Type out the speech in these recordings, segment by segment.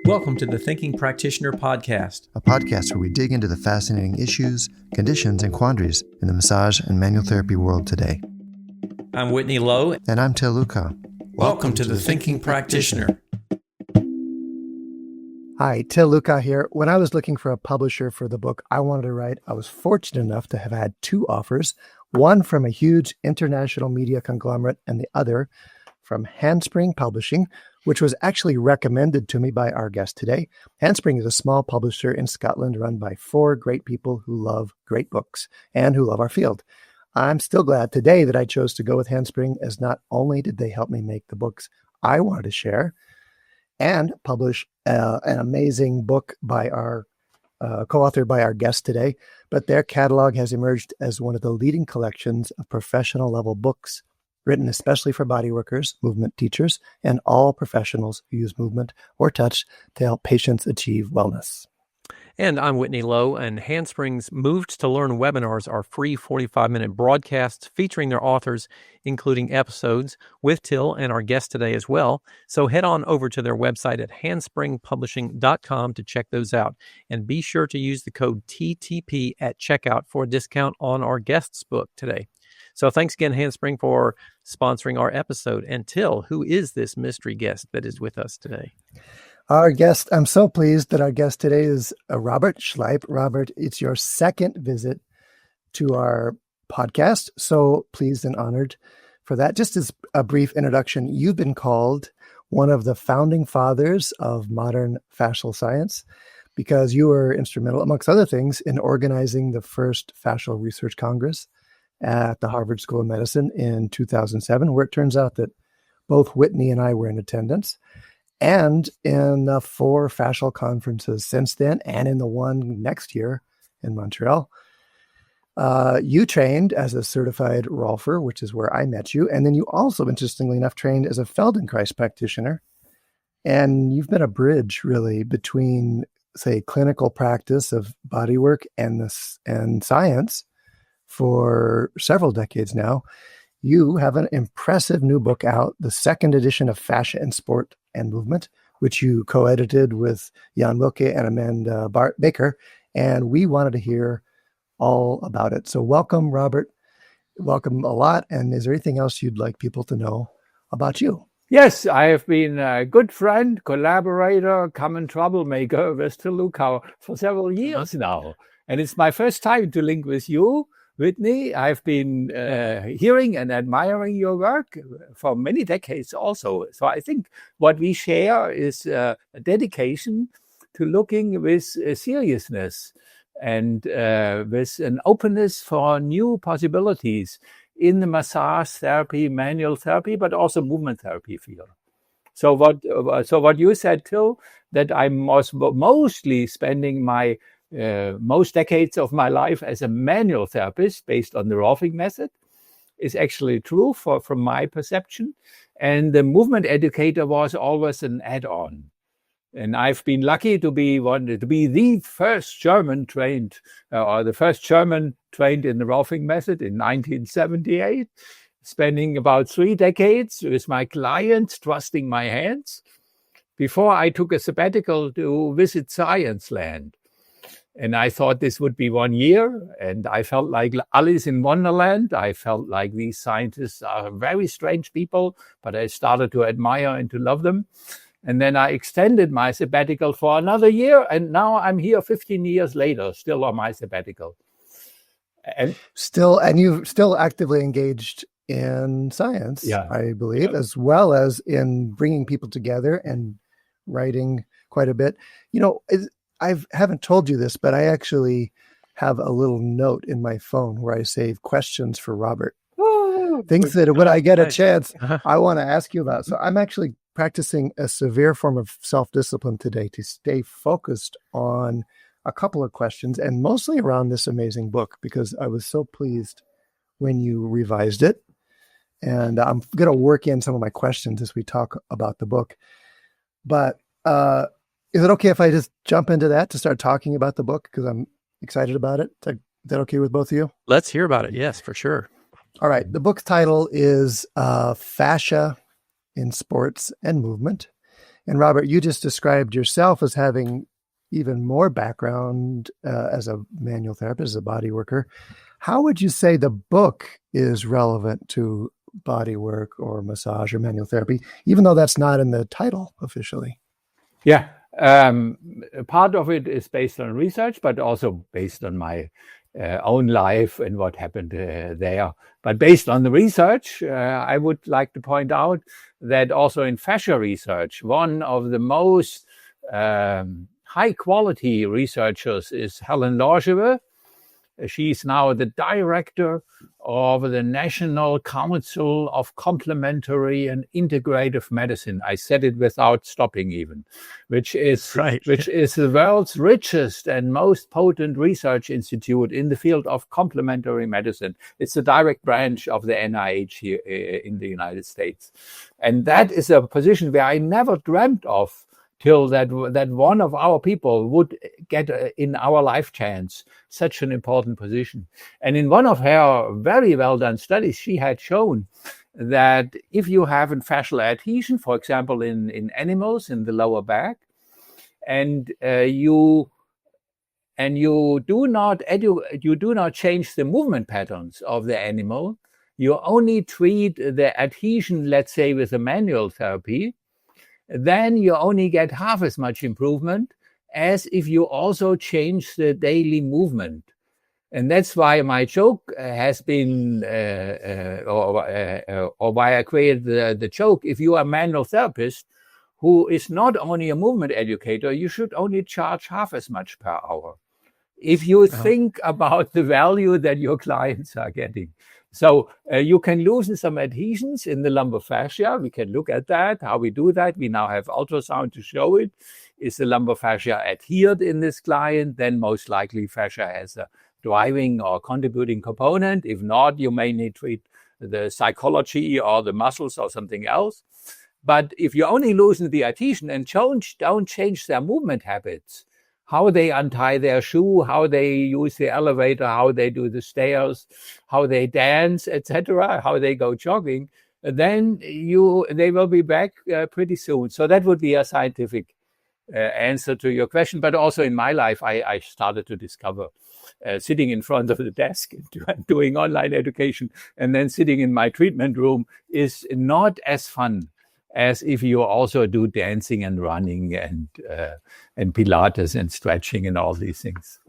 Welcome to the Thinking Practitioner Podcast, a podcast where we dig into the fascinating issues, conditions, and quandaries in the massage and manual therapy world today. I'm Whitney Lowe. And I'm Luchau. Welcome to the Thinking Practitioner. Hi, Luchau here. When I was looking for a publisher for the book I wanted to write, I was fortunate enough to have had two offers, one from a huge international media conglomerate and the other from Handspring Publishing, which was actually recommended to me by our guest today. Handspring is a small publisher in Scotland run by four great people who love great books and who love our field. I'm still glad today that I chose to go with Handspring, as not only did they help me make the books I wanted to share and publish an amazing book by our co-authored by our guest today, but their catalog has emerged as one of the leading collections of professional level books written especially for body workers, movement teachers, and all professionals who use movement or touch to help patients achieve wellness. And I'm Whitney Lowe, and Handspring's Moved to Learn webinars are free 45-minute broadcasts featuring their authors, including episodes with Till and our guest today as well. So head on over to their website at handspringpublishing.com to check those out. And be sure to use the code TTP at checkout for a discount on our guest's book today. So thanks again, Handspring, for sponsoring our episode. And Till, who is this mystery guest that is with us today? Our guest, I'm so pleased that our guest today is Robert Schleip. Robert, it's your second visit to our podcast. So pleased and honored for that. Just as a brief introduction, you've been called one of the founding fathers of modern fascial science because you were instrumental, amongst other things, in organizing the first Fascia Research Congress at the Harvard School of Medicine in 2007, where it turns out that both Whitney and I were in attendance, and in the 4 fascial conferences since then, and in the one next year in Montreal. You trained as a certified Rolfer, which is where I met you, and then you also, interestingly enough, trained as a Feldenkrais practitioner, and you've been a bridge, really, between, say, clinical practice of bodywork and science for several decades now. You have an impressive new book out, the second edition of Fascia in Sport and Movement, which you co-edited with Jan Wilke and Amanda Baker, and we wanted to hear all about it. So welcome, Robert. Welcome a lot. And is there anything else you'd like people to know about you? Yes, I have been a good friend, collaborator, common troublemaker with Luchau for several years now. And it's my first time to link with you, Whitney. I've been hearing and admiring your work for many decades also. So I think what we share is a dedication to looking with seriousness and with an openness for new possibilities in the massage therapy, manual therapy, but also movement therapy field. So what you said, Till, that I'm mostly spending my most decades of my life as a manual therapist based on the Rolfing method is actually true from my perception. And the movement educator was always an add-on. And I've been lucky to be the first German trained in the Rolfing method in 1978, spending about 3 decades with my clients, trusting my hands, before I took a sabbatical to visit Science Land. And I thought this would be 1 year, and I felt like Alice in Wonderland. I felt like these scientists are very strange people, but I started to admire and to love them. And then I extended my sabbatical for another year, and now I'm here 15 years later, still on my sabbatical. And you've still actively engaged in science, yeah, I believe, as well as in bringing people together and writing quite a bit. You know, I haven't told you this, but I actually have a little note in my phone where I save questions for Robert. Things that when I get a chance, I want to ask you about. So I'm actually practicing a severe form of self-discipline today to stay focused on a couple of questions, and mostly around this amazing book, because I was so pleased when you revised it. And I'm going to work in some of my questions as we talk about the book. But is it okay if I just jump into that to start talking about the book? Because I'm excited about it. Is that okay with both of you? Let's hear about it. Yes, for sure. All right. The book's title is Fascia in Sports and Movement. And Robert, you just described yourself as having even more background as a manual therapist, as a body worker. How would you say the book is relevant to body work or massage or manual therapy, even though that's not in the title officially? Yeah, part of it is based on research, but also based on my own life and what happened there. But based on the research, I would like to point out that also in fascia research, one of the most high quality researchers is Helen Lowe. She's now the director of the National Council of Complementary and Integrative Medicine. I said it without stopping even, which is the world's richest and most potent research institute in the field of complementary medicine. It's a direct branch of the NIH here in the United States. And that is a position where I never dreamt of till that one of our people would get in our life chance such an important position. And in one of her very well done studies, she had shown that if you have a fascial adhesion, for example, in animals in the lower back, and you do not change the movement patterns of the animal, you only treat the adhesion, let's say, with a manual therapy, then you only get half as much improvement as if you also change the daily movement. And that's why my joke has been, or why I created the joke. If you are a manual therapist who is not only a movement educator, you should only charge half as much per hour if you think about the value that your clients are getting. So you can loosen some adhesions in the lumbar fascia. We can look at that, how we do that. We now have ultrasound to show it. Is the lumbar fascia adhered in this client? Then most likely fascia has a driving or contributing component. If not, you may need to treat the psychology or the muscles or something else. But if you only loosen the adhesion and don't change their movement habits, how they untie their shoe, how they use the elevator, how they do the stairs, how they dance, etc., how they go jogging, then they will be back pretty soon. So that would be a scientific answer to your question. But also in my life, I started to discover sitting in front of the desk doing online education and then sitting in my treatment room is not as fun as if you also do dancing and running and Pilates and stretching and all these things.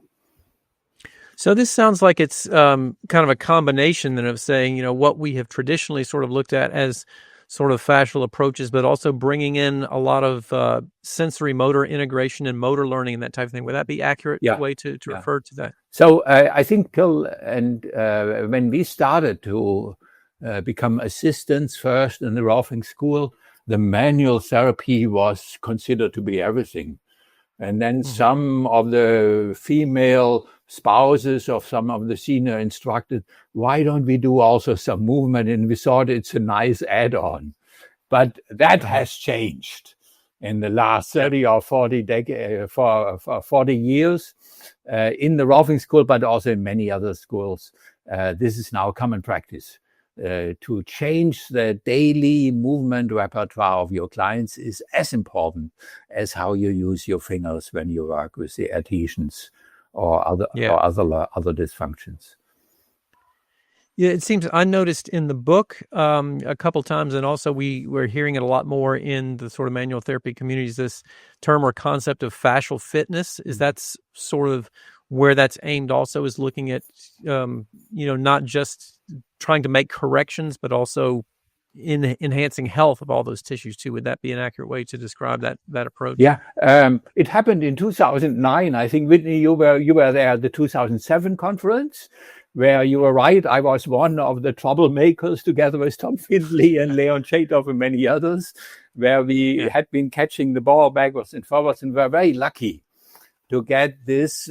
So this sounds like it's kind of a combination then of saying, what we have traditionally sort of looked at as sort of fascial approaches, but also bringing in a lot of sensory motor integration and motor learning and that type of thing. Would that be accurate way to refer to that? So I think when we started to become assistants first in the Rolfing School, the manual therapy was considered to be everything. And then some of the female spouses of some of the senior instructors, why don't we do also some movement? And we thought it's a nice add-on. But that has changed in the last 30 or 40 years in the Rolfing School, but also in many other schools. This is now common practice. To change the daily movement repertoire of your clients is as important as how you use your fingers when you work with the adhesions or other dysfunctions. Yeah, it seems I noticed in the book a couple times, and also we're hearing it a lot more in the sort of manual therapy communities, this term or concept of fascial fitness. Is that sort of where that's aimed also, is looking at, not just trying to make corrections, but also in enhancing health of all those tissues too? Would that be an accurate way to describe that approach? Yeah, it happened in 2009. I think, Whitney, you were there at the 2007 conference, where you were right. I was one of the troublemakers together with Tom Findlay and Leon Chatoff and many others, where we had been catching the ball backwards and forwards, and were very lucky to get this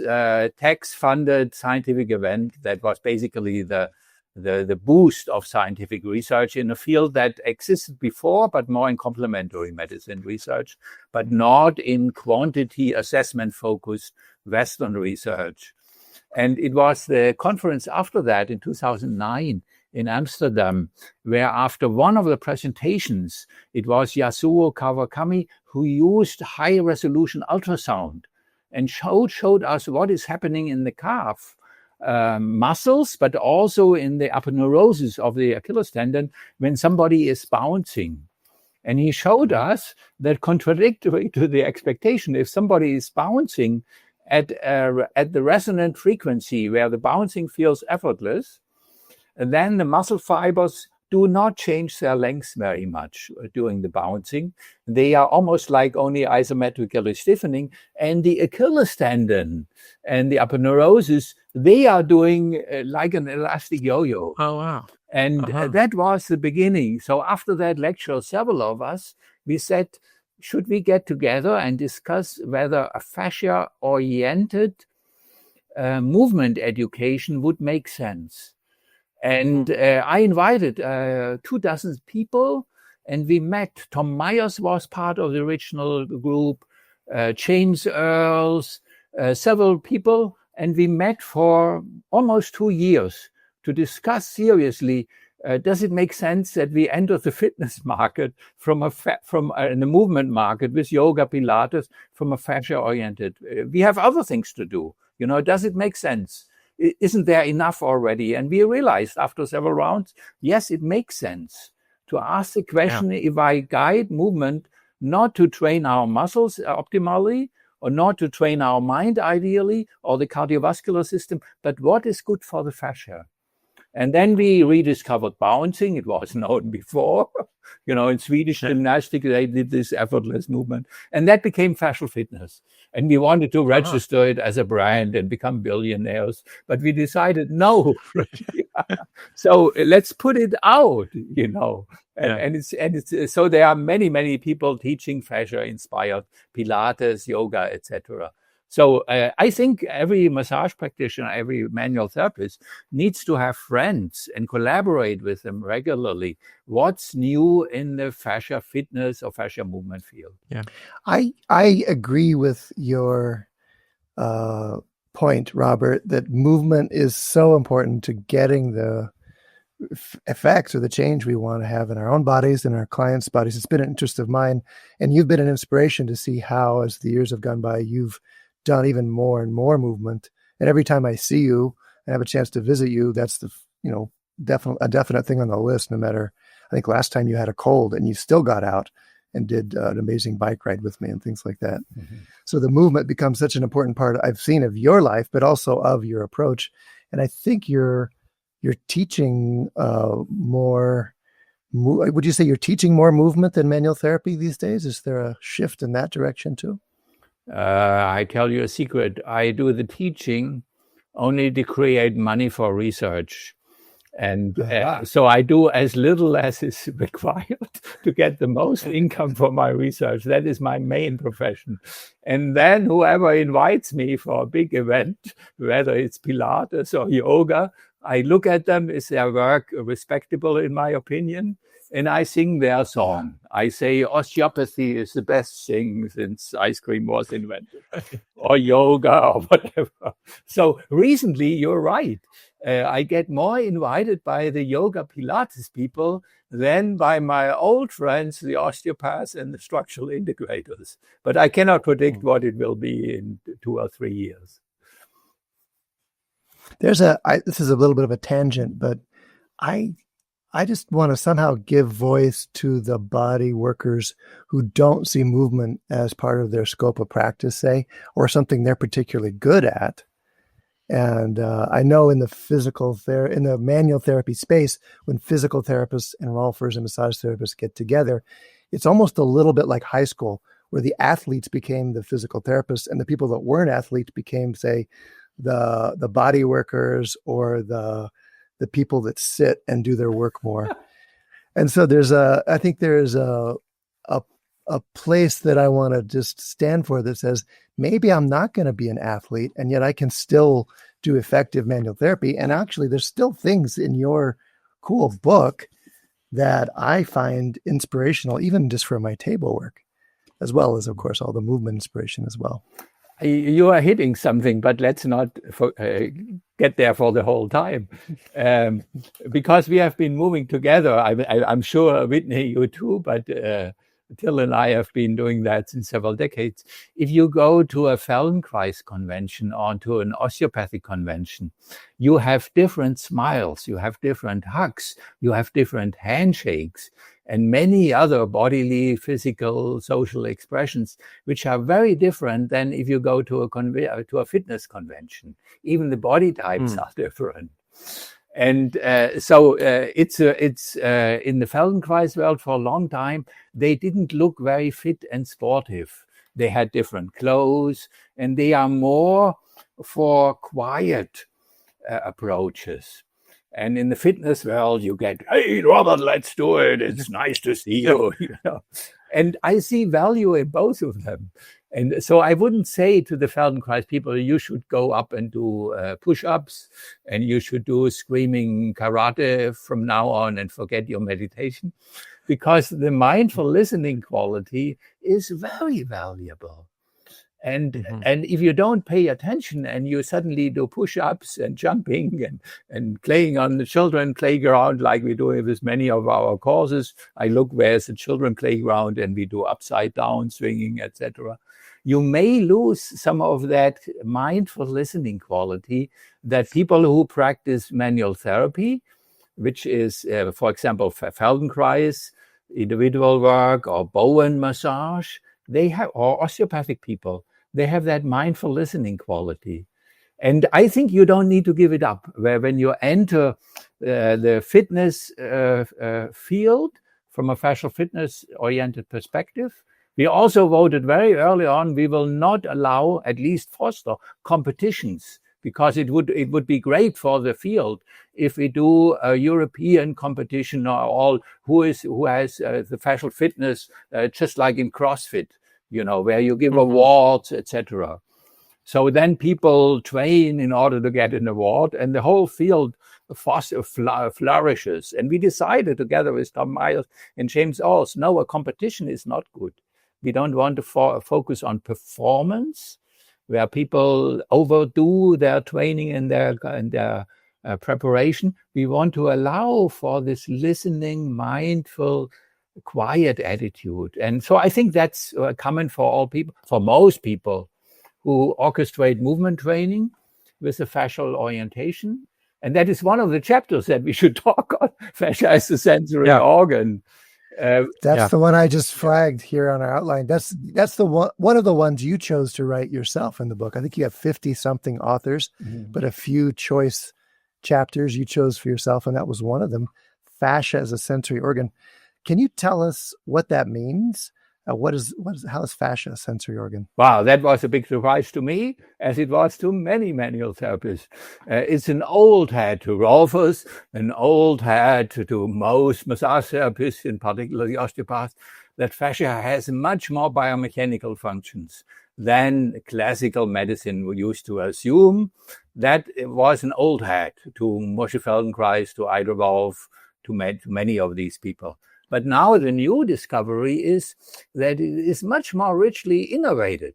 tax-funded scientific event that was basically the boost of scientific research in a field that existed before, but more in complementary medicine research, but not in quantity assessment-focused Western research. And it was the conference after that in 2009 in Amsterdam, where after one of the presentations, it was Yasuo Kawakami who used high-resolution ultrasound and showed us what is happening in the calf muscles, but also in the aponeurosis of the Achilles tendon when somebody is bouncing. And he showed us that contradictory to the expectation, if somebody is bouncing at the resonant frequency where the bouncing feels effortless, then the muscle fibers do not change their length very much during the bouncing. They are almost like only isometrically stiffening. And the Achilles tendon and the aponeurosis, they are doing like an elastic yo-yo. Oh, wow. And that was the beginning. So after that lecture, several of us, we said, should we get together and discuss whether a fascia-oriented movement education would make sense? And I invited 24 people, and we met. Tom Myers was part of the original group, James Earls, several people, and we met for almost 2 years to discuss seriously, does it make sense that we enter the fitness market from the movement market with yoga, Pilates, from a fascia-oriented? We have other things to do. Does it make sense? Isn't there enough already? And we realized after several rounds, yes, it makes sense to ask the question, if I guide movement not to train our muscles optimally, or not to train our mind ideally, or the cardiovascular system, but what is good for the fascia? And then we rediscovered bouncing. It was known before. In Swedish gymnastics, they did this effortless movement. And that became fascial fitness. And we wanted to register it as a brand and become billionaires. But we decided, no. So let's put it out, And it's so there are many, many people teaching fascia-inspired Pilates, yoga, etc. So I think every massage practitioner, every manual therapist needs to have friends and collaborate with them regularly. What's new in the fascia fitness or fascia movement field? Yeah, I agree with your point, Robert, that movement is so important to getting the effects or the change we want to have in our own bodies and our clients' bodies. It's been an interest of mine, and you've been an inspiration to see how, as the years have gone by, you've done even more and more movement. And every time I see you and have a chance to visit you, that's the a definite thing on the list. No matter, I think last time you had a cold and you still got out and did an amazing bike ride with me and things like that. Mm-hmm. So the movement becomes such an important part I've seen of your life, but also of your approach. And I think you're teaching more. Would you say you're teaching more movement than manual therapy these days? Is there a shift in that direction too? I tell you a secret. I do the teaching only to create money for research. And so I do as little as is required to get the most income for my research. That is my main profession. And then whoever invites me for a big event, whether it's Pilates or yoga, I look at them. Is their work respectable in my opinion? And I sing their song. I say osteopathy is the best thing since ice cream was invented, or yoga, or whatever. So recently, you're right. I get more invited by the yoga Pilates people than by my old friends, the osteopaths and the structural integrators. But I cannot predict what it will be in 2 or 3 years. This is a little bit of a tangent, but I just want to somehow give voice to the body workers who don't see movement as part of their scope of practice, say, or something they're particularly good at. And I know in the manual therapy space, when physical therapists and rolfers and massage therapists get together, it's almost a little bit like high school, where the athletes became the physical therapists and the people that weren't athletes became, say, the body workers or the people that sit and do their work more. And so I think there's a place that I want to just stand for that says, maybe I'm not going to be an athlete and yet I can still do effective manual therapy. And actually there's still things in your cool book that I find inspirational, even just for my table work, as well as, of course, all the movement inspiration as well. You are hitting something, but let's not get there for the whole time, because we have been moving together. I'm sure, Whitney, you too, but Till and I have been doing that in several decades. If you go to a Feldenkrais convention or to an osteopathic convention, you have different smiles, you have different hugs, you have different handshakes, and many other bodily, physical, social expressions, which are very different than if you go to a fitness convention. Even the body types are different. And so it's in the Feldenkrais world for a long time, they didn't look very fit and sportive. They had different clothes, and they are more for quiet approaches. And in the fitness world, you get, hey, Robert, let's do it. It's nice to see you. You know? And I see value in both of them. And so I wouldn't say to the Feldenkrais people, you should go up and do push-ups and you should do screaming karate from now on and forget your meditation, because the mindful listening quality is very valuable. And if you don't pay attention and you suddenly do push-ups and jumping and playing on the children playground like we do with many of our courses, I look where's the children playground and we do upside down swinging, etc. You may lose some of that mindful listening quality that people who practice manual therapy, which is, for example, Feldenkrais, individual work, or Bowen massage, they have, or osteopathic people, they have that mindful listening quality. And I think you don't need to give it up. Where when you enter the fitness field from a fascial fitness oriented perspective, we also voted very early on, we will not allow, at least foster, competitions, because it would be great for the field if we do a European competition or all who has the fascial fitness, just like in CrossFit, you know, where you give awards, etc. So then people train in order to get an award, and the whole field flourishes. And we decided together with Tom Myers and James Ors, no, a competition is not good. We don't want to focus on performance, where people overdo their training and their preparation. We want to allow for this listening, mindful, quiet attitude. And so I think that's common for all people, for most people who orchestrate movement training with a fascial orientation. And that is one of the chapters that we should talk on, fascia as a sensory organ. That's the one I just flagged here on our outline. That's the one of the ones you chose to write yourself in the book. I think you have 50 something authors, but a few choice chapters you chose for yourself, and that was one of them. Fascia as a sensory organ. Can you tell us what that means? How is fascia a sensory organ? Wow, that was a big surprise to me, as it was to many manual therapists. It's an old hat to Rolfers, an old hat to most massage therapists, in particular the osteopaths, that fascia has much more biomechanical functions than classical medicine used to assume. That was an old hat to Moshe Feldenkrais, to Ida Wolf, to many of these people. But now the new discovery is that it is much more richly innervated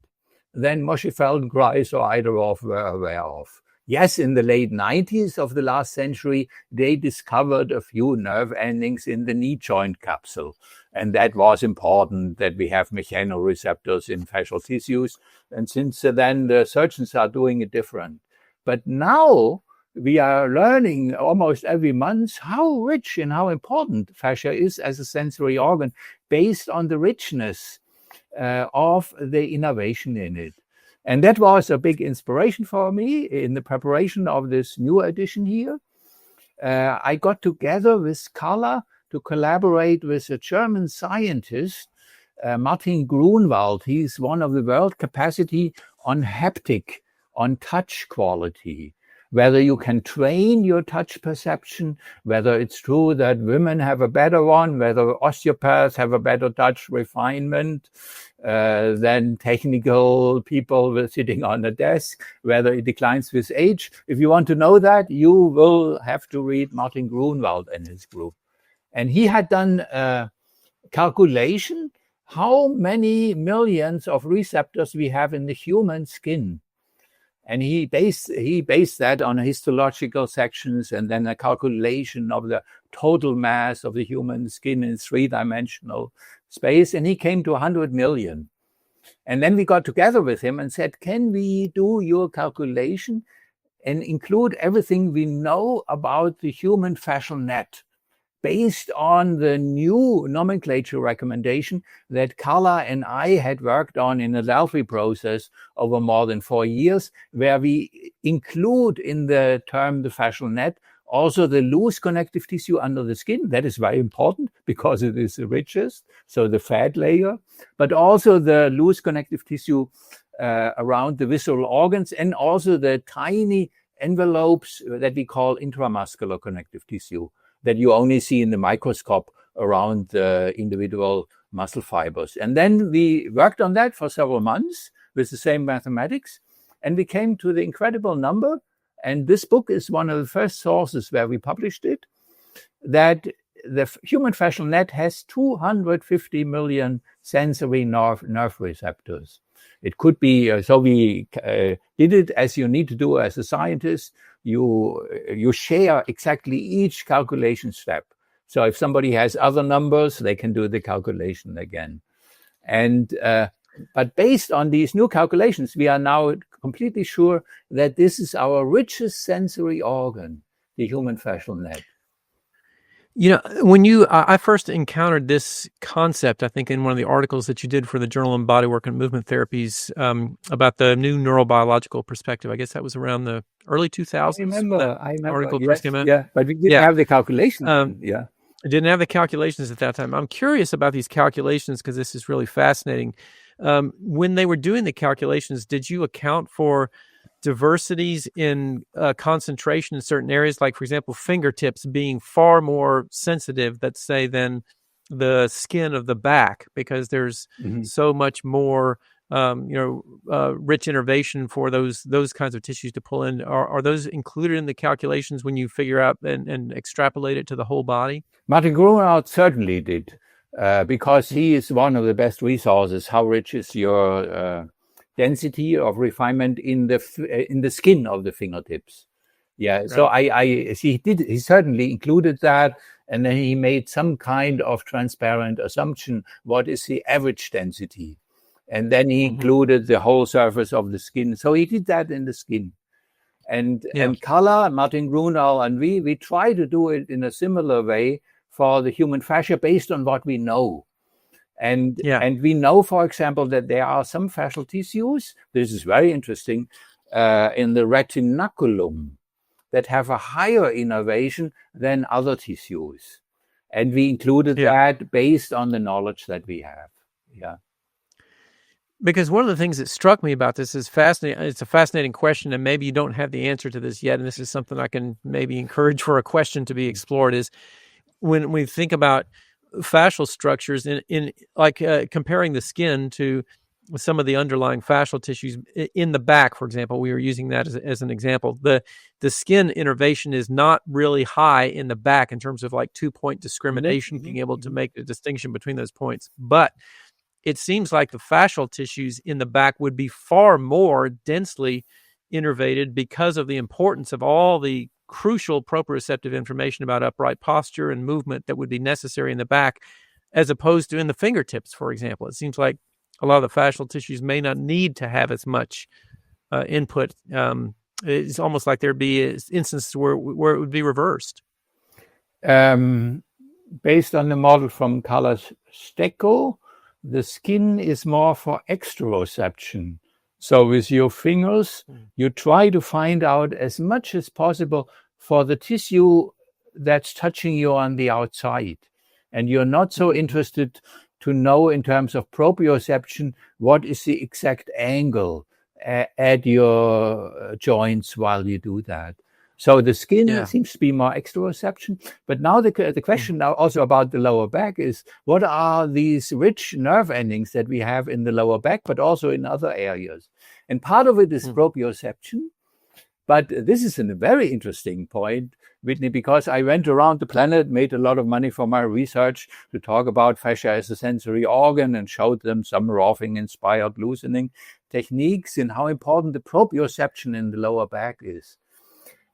than Moshe Feldenkrais or Ida Wolf were aware of. Yes, in the late 90s of the last century, they discovered a few nerve endings in the knee joint capsule. And that was important, that we have mechanoreceptors in fascial tissues. And since then, the surgeons are doing it different. But now we are learning almost every month how rich and how important fascia is as a sensory organ based on the richness of the innovation in it. And that was a big inspiration for me in the preparation of this new edition here. I got together with Carla to collaborate with a German scientist, Martin Grunwald. He's one of the world capacity on haptic, on touch quality. Whether you can train your touch perception, whether it's true that women have a better one, whether osteopaths have a better touch refinement than technical people sitting on a desk, whether it declines with age. If you want to know that, you will have to read Martin Grunwald and his group. And he had done a calculation how many millions of receptors we have in the human skin. And he based that on histological sections and then a calculation of the total mass of the human skin in 3-dimensional space. And he came to 100 million. And then we got together with him and said, can we do your calculation and include everything we know about the human fascial net based on the new nomenclature recommendation that Carla and I had worked on in the Delphi process over more than 4 years, where we include in the term the fascial net also the loose connective tissue under the skin. That is very important because it is the richest, so the fat layer, but also the loose connective tissue around the visceral organs, and also the tiny envelopes that we call intramuscular connective tissue that you only see in the microscope around the individual muscle fibers. And then we worked on that for several months with the same mathematics, and we came to the incredible number. And this book is one of the first sources where we published it, that the human fascial net has 250 million sensory nerve receptors. It could be, so we did it as you need to do as a scientist. You share exactly each calculation step. So if somebody has other numbers, they can do the calculation again. And but based on these new calculations, we are now completely sure that this is our richest sensory organ, the human fascial net. You know, I first encountered this concept, I think, in one of the articles that you did for the Journal on Bodywork and Movement Therapies about the new neurobiological perspective. I guess that was around the early 2000s. I remember. Article Yes, first came out. yeah, but we didn't have the calculations. I didn't have the calculations at that time. I'm curious about these calculations because this is really fascinating. When they were doing the calculations, did you account for diversities in concentration in certain areas, like, for example, fingertips being far more sensitive, let's say, than the skin of the back, because there's so much more, rich innervation for those kinds of tissues to pull in. Are those included in the calculations when you figure out and extrapolate it to the whole body? Martin Grunwald certainly did, because he is one of the best resources. How rich is your density of refinement in the skin of the fingertips? Yeah, right. So he certainly included that, and then he made some kind of transparent assumption. What is the average density? And then he included the whole surface of the skin. So he did that in the skin. And Carla, Martin Grunwald, and we try to do it in a similar way for the human fascia based on what we know. And we know, for example, that there are some fascial tissues, this is very interesting, in the retinaculum that have a higher innervation than other tissues. And we included that based on the knowledge that we have. Yeah. Because one of the things that struck me about this is fascinating. It's a fascinating question, and maybe you don't have the answer to this yet. And this is something I can maybe encourage for a question to be explored, is when we think about fascial structures in comparing the skin to some of the underlying fascial tissues in the back, for example. We were using that as an example. The skin innervation is not really high in the back in terms of like 2-point discrimination, being able to make the distinction between those points. But it seems like the fascial tissues in the back would be far more densely innervated because of the importance of all the crucial proprioceptive information about upright posture and movement that would be necessary in the back, as opposed to in the fingertips, for example. It seems like a lot of the fascial tissues may not need to have as much input. It's almost like there'd be instances where it would be reversed. Based on the model from Carlos Stecco, the skin is more for exteroception. So with your fingers, you try to find out as much as possible for the tissue that's touching you on the outside. And you're not so interested to know in terms of proprioception, what is the exact angle at your joints while you do that. So the skin seems to be more exteroception. But now the question now also about the lower back is, what are these rich nerve endings that we have in the lower back, but also in other areas? And part of it is proprioception. But this is a very interesting point, Whitney, because I went around the planet, made a lot of money for my research to talk about fascia as a sensory organ and showed them some Rolfing-inspired loosening techniques and how important the proprioception in the lower back is.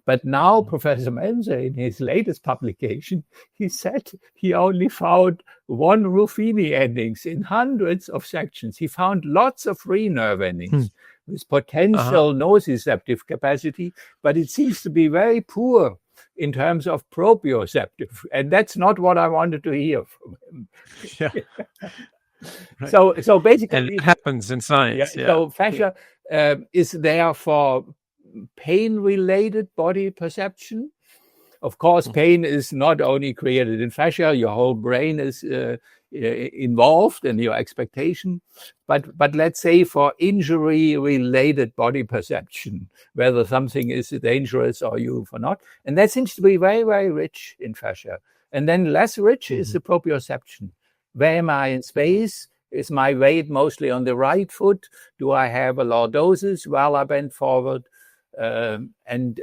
But now Professor Menzer, in his latest publication, he said he only found one Ruffini endings in hundreds of sections. He found lots of free nerve endings with potential nociceptive capacity, but it seems to be very poor in terms of proprioceptive. And that's not what I wanted to hear from him. Yeah. Right. So basically... And it happens in science. Yeah. So fascia is there for pain-related body perception. Of course, pain is not only created in fascia, your whole brain is involved in your expectation. But let's say for injury-related body perception, whether something is dangerous or you for not. And that seems to be very, very rich in fascia. And then less rich is the proprioception. Where am I in space? Is my weight mostly on the right foot? Do I have a lordosis while I bend forward? And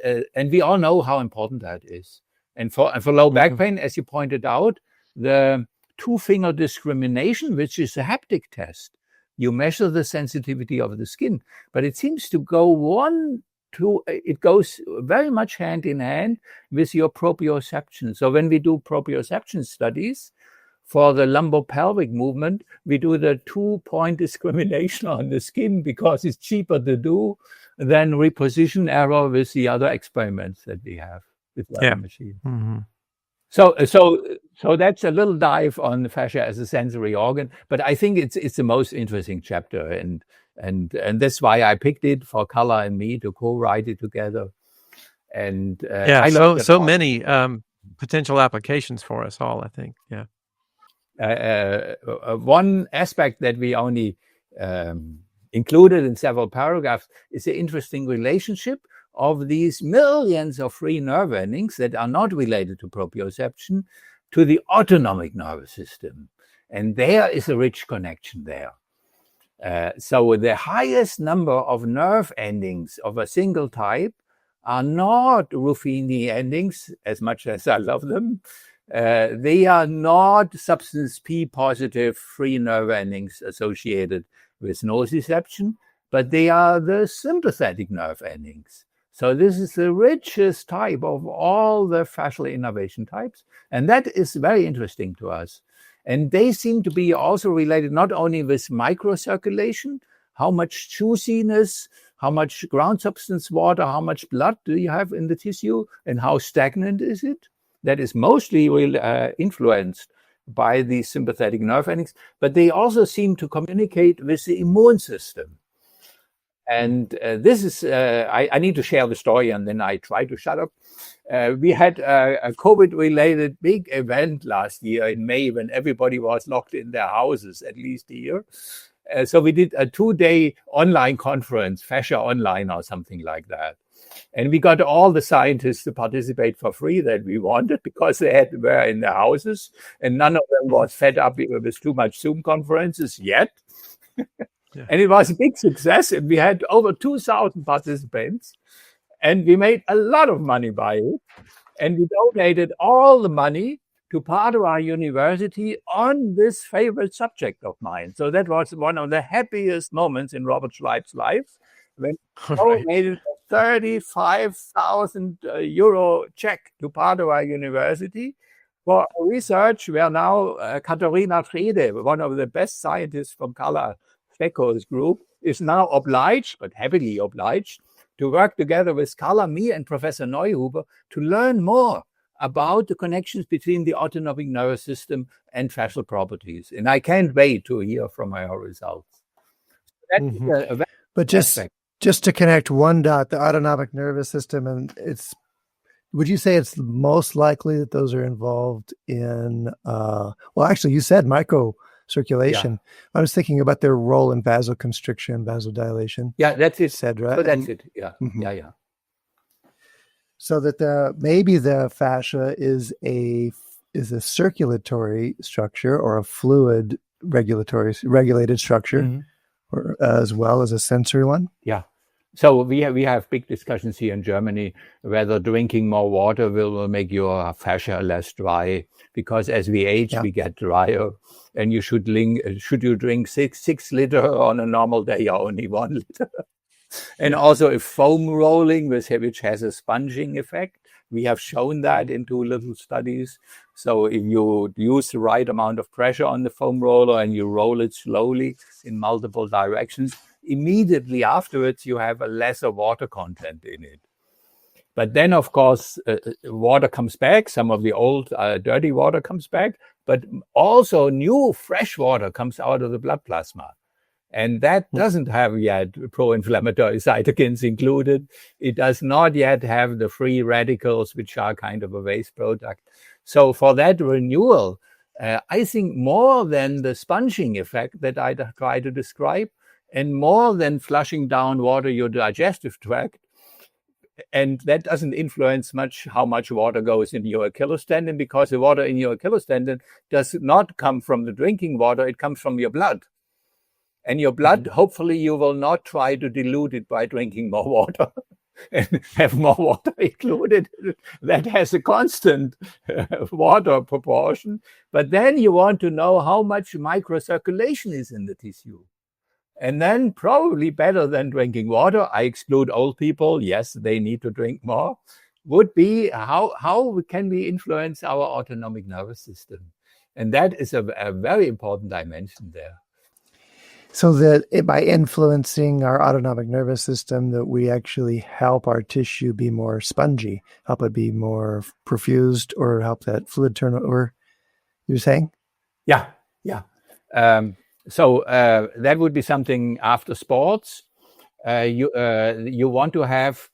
we all know how important that is. And for low back pain, as you pointed out, the two-finger discrimination, which is a haptic test, you measure the sensitivity of the skin, but it seems to go it goes very much hand in hand with your proprioception. So when we do proprioception studies for the lumbopelvic movement, we do the 2-point discrimination on the skin because it's cheaper to do than reposition error with the other experiments that we have with the machine. Mm-hmm. So that's a little dive on the fascia as a sensory organ, but I think it's the most interesting chapter, and that's why I picked it for Carla and me to co-write it together. And so many potential applications for us all, I think. Yeah. One aspect that we only included in several paragraphs is the interesting relationship of these millions of free nerve endings that are not related to proprioception to the autonomic nervous system. And there is a rich connection there. So the highest number of nerve endings of a single type are not Ruffini endings, as much as I love them. They are not substance P positive free nerve endings associated with nociception, but they are the sympathetic nerve endings. So this is the richest type of all the fascial innervation types, and that is very interesting to us. And they seem to be also related not only with microcirculation, how much juiciness, how much ground substance water, how much blood do you have in the tissue, and how stagnant is it? That is mostly influenced by the sympathetic nerve endings, but they also seem to communicate with the immune system. And this is, I need to share the story and then I try to shut up. We had a COVID-related big event last year in May when everybody was locked in their houses, at least here. So we did a 2-day online conference, Fascia Online or something like that. And we got all the scientists to participate for free that we wanted because they were in their houses and none of them was fed up with too much Zoom conferences yet. Yeah. And it was a big success. And we had over 2,000 participants and we made a lot of money by it. And we donated all the money to Padua University on this favorite subject of mine. So that was one of the happiest moments in Robert Schleip's life when he donated a 35,000 euro check to Padua University for research where now Katharina Frede, one of the best scientists from Carla Fecko's group, is now obliged, but happily obliged, to work together with Carla, me, and Professor Neuhuber to learn more about the connections between the autonomic nervous system and fascial properties. And I can't wait to hear from our results. But just to connect one dot, the autonomic nervous system, and would you say it's most likely that those are involved in, actually you said microcirculation. Yeah. I was thinking about their role in vasoconstriction, vasodilation. Yeah, that's it. Etc. So that's it. Yeah. Mm-hmm. Yeah. So that maybe the fascia is a circulatory structure or a fluid regulated structure, or as well as a sensory one. Yeah. So we have big discussions here in Germany whether drinking more water will make your fascia less dry, because as we age, we get drier. And you should you drink six liter on a normal day or only 1 liter? And also if foam rolling, which has a sponging effect, we have shown that in 2 little studies. So if you use the right amount of pressure on the foam roller and you roll it slowly in multiple directions, immediately afterwards you have a lesser water content in it. But then, of course, water comes back. Some of the old dirty water comes back, but also new fresh water comes out of the blood plasma. And that doesn't have yet pro-inflammatory cytokines included. It does not yet have the free radicals, which are kind of a waste product. So for that renewal, I think more than the sponging effect that I try to describe, and more than flushing down water your digestive tract, and that doesn't influence much how much water goes in your Achilles tendon, because the water in your Achilles tendon does not come from the drinking water, it comes from your blood. And your blood, hopefully you will not try to dilute it by drinking more water and have more water included. That has a constant water proportion. But then you want to know how much microcirculation is in the tissue. And then probably better than drinking water, I exclude old people, yes, they need to drink more, would be how can we influence our autonomic nervous system? And that is a very important dimension there. So that by influencing our autonomic nervous system, that we actually help our tissue be more spongy, help it be more perfused, or help that fluid turnover, you're saying? Yeah. So that would be something after sports. You want to have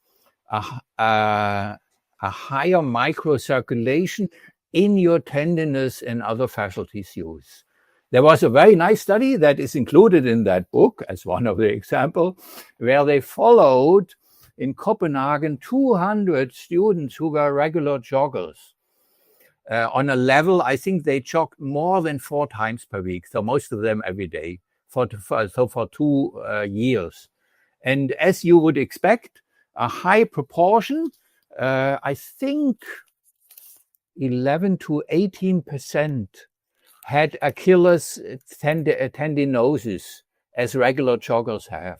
a higher microcirculation in your tendinous and other fascial tissues. There was a very nice study that is included in that book as one of the examples, where they followed in Copenhagen 200 students who were regular joggers. On a level, I think they jogged more than 4 times per week, so most of them every day, for 2 years. And as you would expect, a high proportion, I think 11 to 18%, had Achilles tendinosis, as regular joggers have.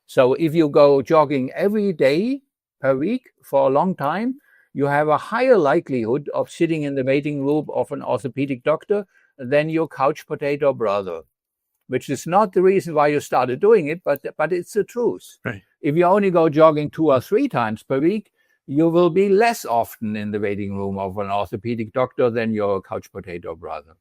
So if you go jogging every day per week for a long time, you have a higher likelihood of sitting in the waiting room of an orthopedic doctor than your couch potato brother, which is not the reason why you started doing it, but it's the truth. Right. If you only go jogging 2 or 3 times per week, you will be less often in the waiting room of an orthopedic doctor than your couch potato brother.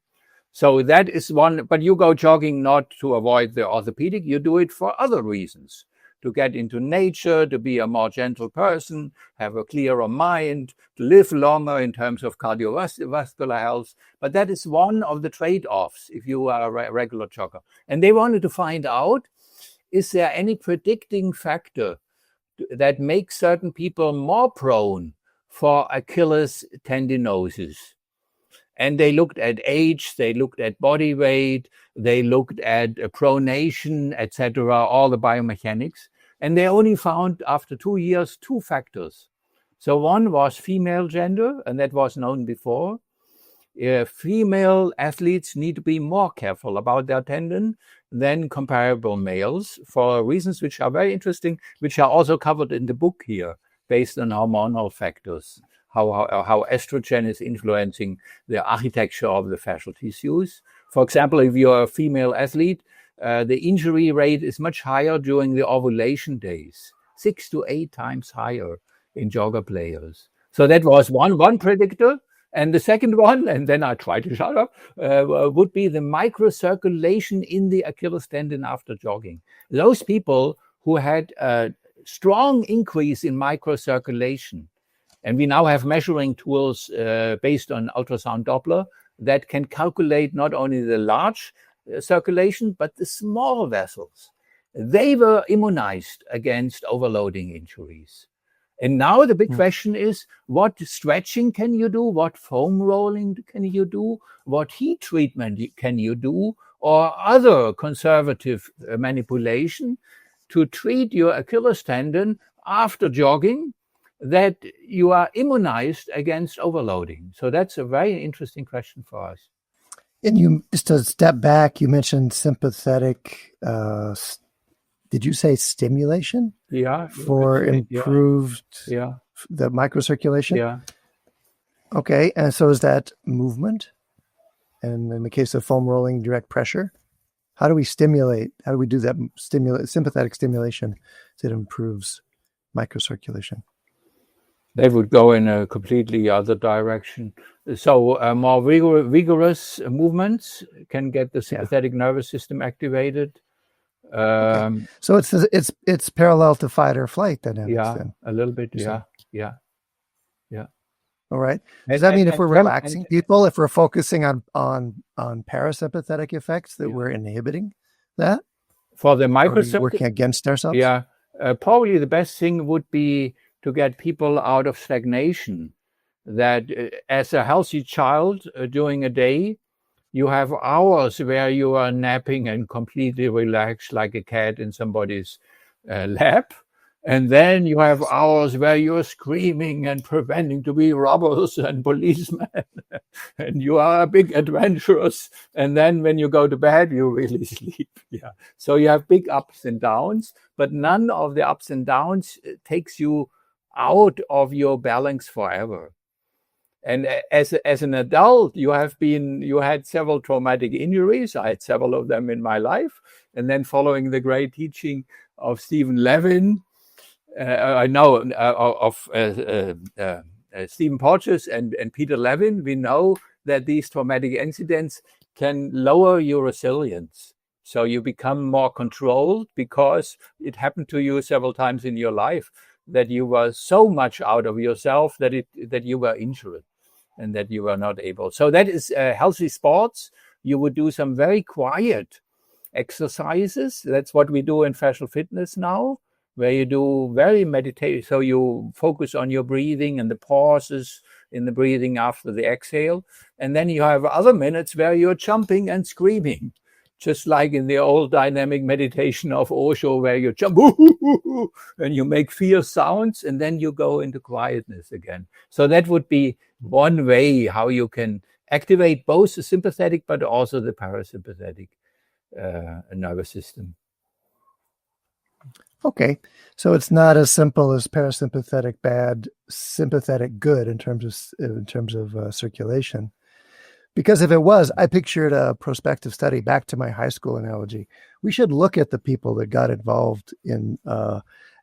So that is one, but you go jogging not to avoid the orthopedic, you do it for other reasons, to get into nature, to be a more gentle person, have a clearer mind, to live longer in terms of cardiovascular health. But that is one of the trade-offs if you are a regular jogger. And they wanted to find out, is there any predicting factor that makes certain people more prone for Achilles tendinosis? And they looked at age, they looked at body weight, they looked at pronation, etc., all the biomechanics. And they only found, after 2 years, 2 factors. So one was female gender, and that was known before. Female athletes need to be more careful about their tendon than comparable males, for reasons which are very interesting, which are also covered in the book here, based on hormonal factors. How estrogen is influencing the architecture of the fascial tissues. For example, if you're a female athlete, the injury rate is much higher during the ovulation days, 6 to 8 times higher in jogger players. So that was one predictor. And the second one, and then I try to shut up, would be the microcirculation in the Achilles tendon after jogging. Those people who had a strong increase in microcirculation, and we now have measuring tools based on ultrasound Doppler that can calculate not only the large circulation, but the small vessels. They were immunized against overloading injuries. And now the big question is, what stretching can you do? What foam rolling can you do? What heat treatment can you do? Or other conservative manipulation to treat your Achilles tendon after jogging, that you are immunized against overloading? So that's a very interesting question for us. And you, just to step back, you mentioned sympathetic, did you say stimulation? Yeah. For improved the microcirculation? Yeah. Okay. And so is that movement? And in the case of foam rolling, direct pressure? How do we stimulate? How do we do that sympathetic stimulation that improves microcirculation? They would go in a completely other direction. So more vigorous movements can get the sympathetic nervous system activated. Okay. So it's parallel to fight or flight dynamics. Yeah, then. a little bit. Yeah. All right. Does that mean if we're relaxing people, if we're focusing on parasympathetic effects, that we're inhibiting that? For the microcirculation, working against ourselves? Yeah. Probably the best thing would be to get people out of stagnation. That as a healthy child during a day, you have hours where you are napping and completely relaxed like a cat in somebody's lap. And then you have hours where you're screaming and preventing to be robbers and policemen. And you are big adventurous. And then when you go to bed, you really sleep. Yeah. So you have big ups and downs, but none of the ups and downs takes you out of your balance forever. And as an adult, you had several traumatic injuries. I had several of them in my life. And then following the great teaching of Stephen Levin, Stephen Porges and Peter Levin, we know that these traumatic incidents can lower your resilience. So you become more controlled because it happened to you several times in your life that you were so much out of yourself that you were injured and that you were not able. So that is healthy sports. You would do some very quiet exercises. That's what we do in fascial fitness now, where you do very meditation. So you focus on your breathing and the pauses in the breathing after the exhale. And then you have other minutes where you're jumping and screaming, just like in the old dynamic meditation of Osho, where you jump and you make fierce sounds, and then you go into quietness again. So that would be one way how you can activate both the sympathetic but also the parasympathetic nervous system. Okay, so it's not as simple as parasympathetic bad, sympathetic good in terms of circulation. Because if it was, I pictured a prospective study, back to my high school analogy. We should look at the people that got involved in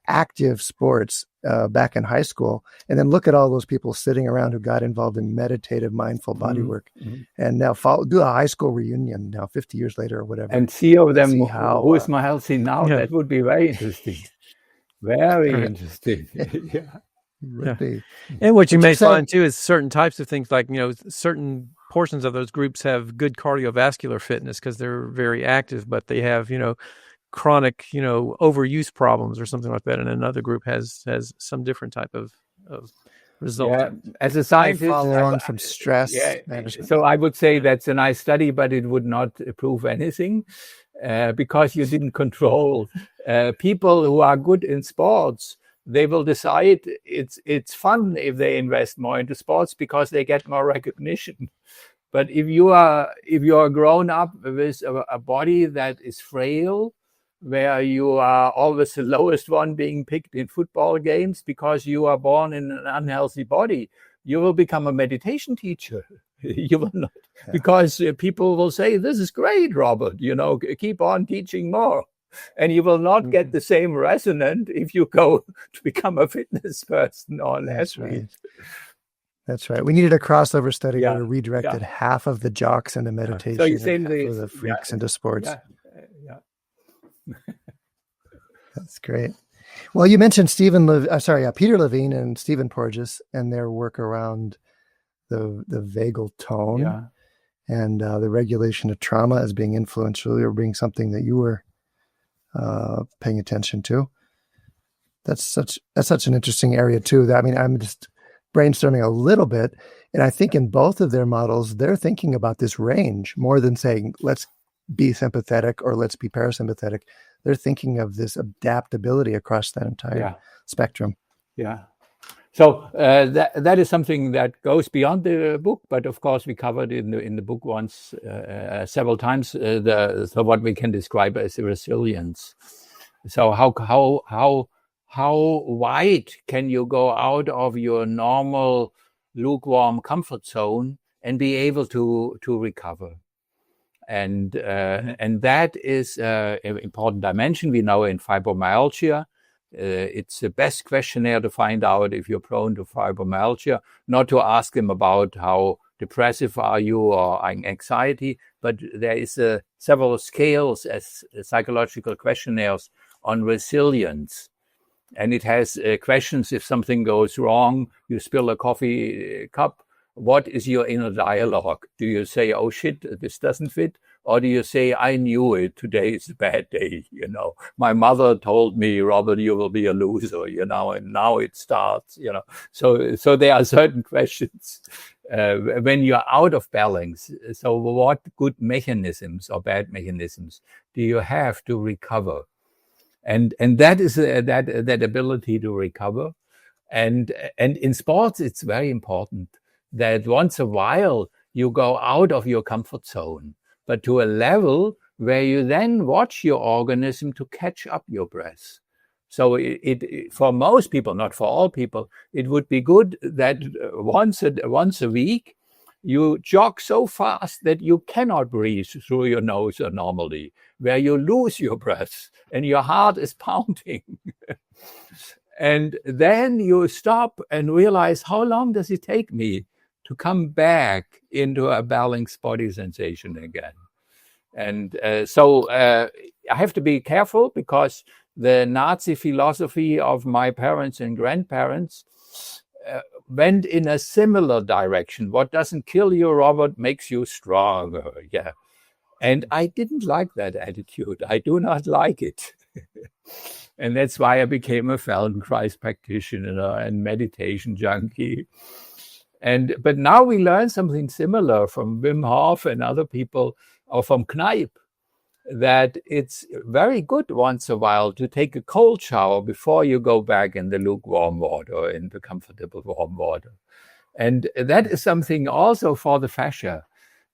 active sports back in high school, and then look at all those people sitting around who got involved in meditative, mindful body work, and now do a high school reunion now 50 years later or whatever. And see of them who is more healthy now. Yeah. That would be very interesting. Very interesting. And what you may find too is certain types of things, like, certain portions of those groups have good cardiovascular fitness because they're very active, but they have, chronic, overuse problems or something like that. And another group has some different type of result. Yeah. As a scientist, follow on from stress management. So I would say that's a nice study, but it would not prove anything because you didn't control people who are good in sports. They will decide it's fun if they invest more into sports because they get more recognition. But if you are grown up with a body that is frail, where you are always the lowest one being picked in football games because you are born in an unhealthy body, you will become a meditation teacher. You will not, because people will say, "This is great, Robert. Keep on teaching more." And you will not get the same resonance if you go to become a fitness person or an athlete. That's right. We needed a crossover study where we redirected half of the jocks into meditation, so you say and half of the freaks into sports. That's great. Well, you mentioned Peter Levine and Stephen Porges and their work around the vagal tone and the regulation of trauma as being influential, or being something that you were paying attention to. That's such an interesting area too. I'm just brainstorming a little bit, and I think in both of their models, they're thinking about this range more than saying let's be sympathetic or let's be parasympathetic. they're thinking of this adaptability across that entire spectrum. Yeah. So that is something that goes beyond the book, but of course we covered in the book once several times. So what we can describe as resilience. So how wide can you go out of your normal lukewarm comfort zone and be able to recover? And that is an important dimension. We know in fibromyalgia, it's the best questionnaire to find out if you're prone to fibromyalgia, not to ask them about how depressive are you or anxiety, but there is several scales as psychological questionnaires on resilience. And it has questions if something goes wrong, you spill a coffee cup, what is your inner dialogue? Do you say, oh shit, this doesn't fit? Or do you say, I knew it, today is a bad day, my mother told me, Robert, you will be a loser, and now it starts, So there are certain questions when you're out of balance. So what good mechanisms or bad mechanisms do you have to recover? And that is that ability to recover. And in sports, it's very important that once a while you go out of your comfort zone, but to a level where you then watch your organism to catch up your breath. So it for most people, not for all people, it would be good that once a week you jog so fast that you cannot breathe through your nose normally, where you lose your breath and your heart is pounding. And then you stop and realize, how long does it take me to come back into a balanced body sensation again? And so I have to be careful, because the Nazi philosophy of my parents and grandparents went in a similar direction. What doesn't kill you, Robert, makes you stronger. Yeah. And I didn't like that attitude. I do not like it. And that's why I became a Feldenkrais practitioner and meditation junkie. But now we learn something similar from Wim Hof and other people, or from Kneipp, that it's very good once a while to take a cold shower before you go back in the lukewarm water, in the comfortable warm water. And that is something also for the fascia,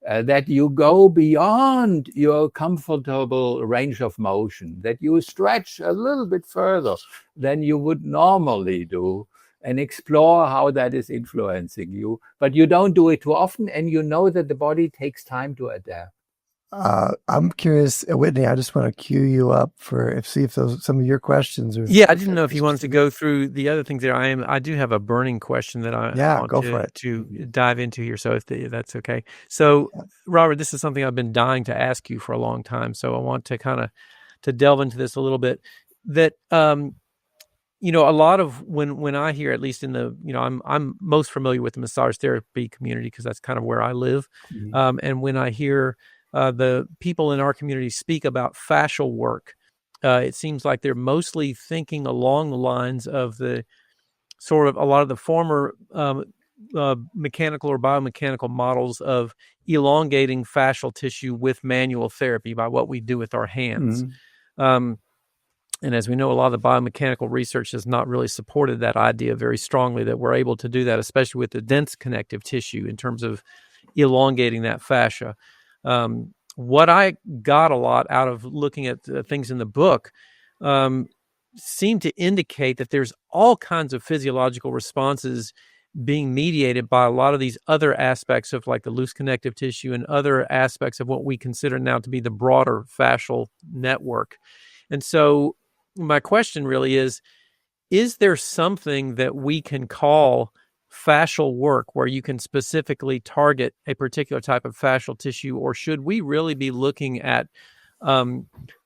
that you go beyond your comfortable range of motion, that you stretch a little bit further than you would normally do, and explore how that is influencing you. But you don't do it too often, and you know that the body takes time to adapt. I'm curious, Whitney, I just want to cue you up see if those some of your questions are. Yeah, I didn't know if you wanted to go through the other things there. I do have a burning question that I want to dive into here. So if that's okay. So Robert, this is something I've been dying to ask you for a long time. So I want to kind of to delve into this a little bit. That a lot of when I hear, at least in the I'm most familiar with the massage therapy community, because that's kind of where I live. Mm-hmm. And when I hear the people in our community speak about fascial work, it seems like they're mostly thinking along the lines of the sort of a lot of the former mechanical or biomechanical models of elongating fascial tissue with manual therapy by what we do with our hands. Mm-hmm. And as we know, a lot of the biomechanical research has not really supported that idea very strongly, that we're able to do that, especially with the dense connective tissue, in terms of elongating that fascia. What I got a lot out of looking at things in the book seemed to indicate that there's all kinds of physiological responses being mediated by a lot of these other aspects of, like, the loose connective tissue and other aspects of what we consider now to be the broader fascial network. And so my question really is there something that we can call fascial work where you can specifically target a particular type of fascial tissue, or should we really be looking at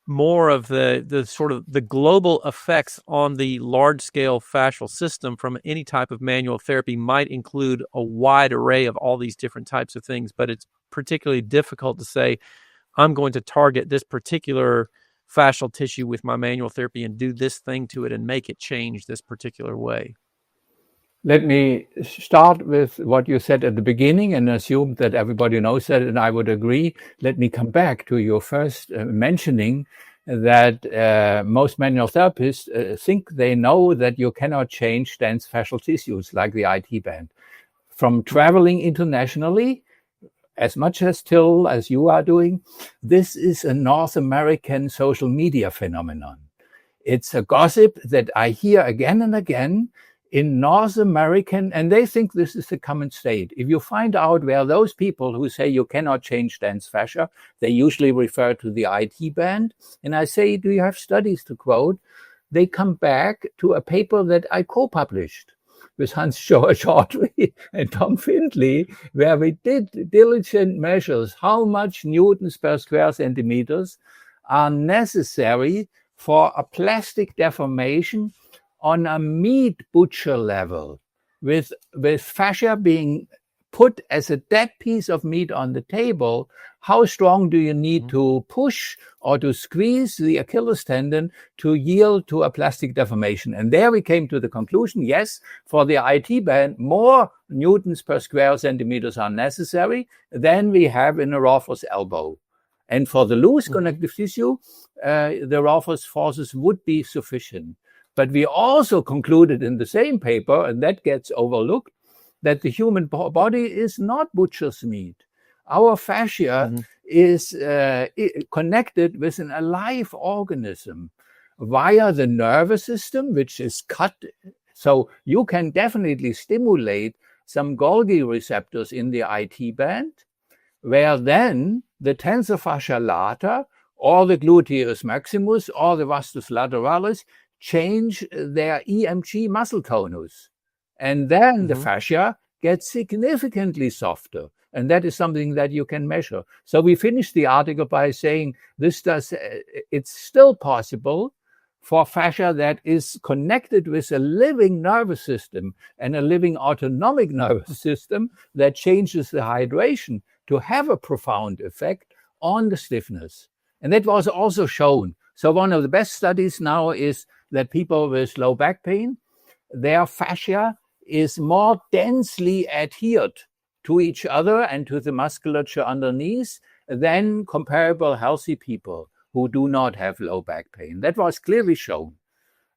more of the sort of the global effects on the large scale fascial system from any type of manual therapy? Might include a wide array of all these different types of things, but it's particularly difficult to say, I'm going to target this particular fascial tissue with my manual therapy and do this thing to it and make it change this particular way. Let me start with what you said at the beginning and assume that everybody knows that, and I would agree. Let me come back to your first mentioning that most manual therapists think they know that you cannot change dense fascial tissues like the IT band. From traveling internationally, as much as Till, as you are doing, this is a North American social media phenomenon. It's a gossip that I hear again and again in North American, and they think this is the common state. If you find out where those people who say you cannot change dense fascia, they usually refer to the IT band. And I say, do you have studies to quote? They come back to a paper that I co-published with Hans Chaudhry and Tom Findley, where we did diligent measures how much newtons per square centimeters are necessary for a plastic deformation on a meat butcher level, with fascia being put as a dead piece of meat on the table. How strong do you need to push or to squeeze the Achilles tendon to yield to a plastic deformation? And there we came to the conclusion, yes, for the IT band, more newtons per square centimeters are necessary than we have in a Rothfuss elbow. And for the loose connective tissue, the Rothfuss forces would be sufficient. But we also concluded in the same paper, and that gets overlooked, that the human body is not butcher's meat. Our fascia is connected with an alive organism via the nervous system, which is cut. So you can definitely stimulate some Golgi receptors in the IT band, where then the tensor fascia lata or the gluteus maximus or the vastus lateralis change their EMG muscle tonus. And then the fascia gets significantly softer. And that is something that you can measure. So we finished the article by saying it's still possible for fascia that is connected with a living nervous system and a living autonomic nervous system that changes the hydration to have a profound effect on the stiffness. And that was also shown. So one of the best studies now is that people with low back pain, their fascia is more densely adhered to each other and to the musculature underneath than comparable healthy people who do not have low back pain. That was clearly shown.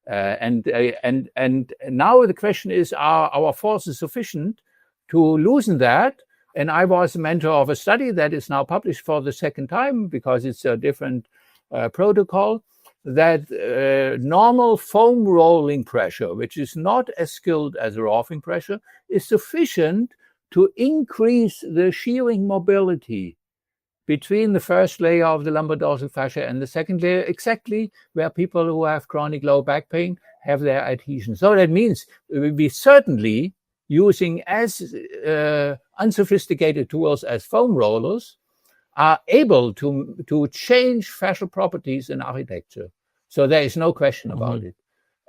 And now the question is, are our forces sufficient to loosen that? And I was a mentor of a study that is now published for the second time because it's a different protocol, that normal foam rolling pressure, which is not as skilled as roughing pressure, is sufficient to increase the shearing mobility between the first layer of the lumbar dorsal fascia and the second layer, exactly where people who have chronic low back pain have their adhesion. So that means we certainly, using as unsophisticated tools as foam rollers, are able to change fascial properties in architecture. So there is no question about it.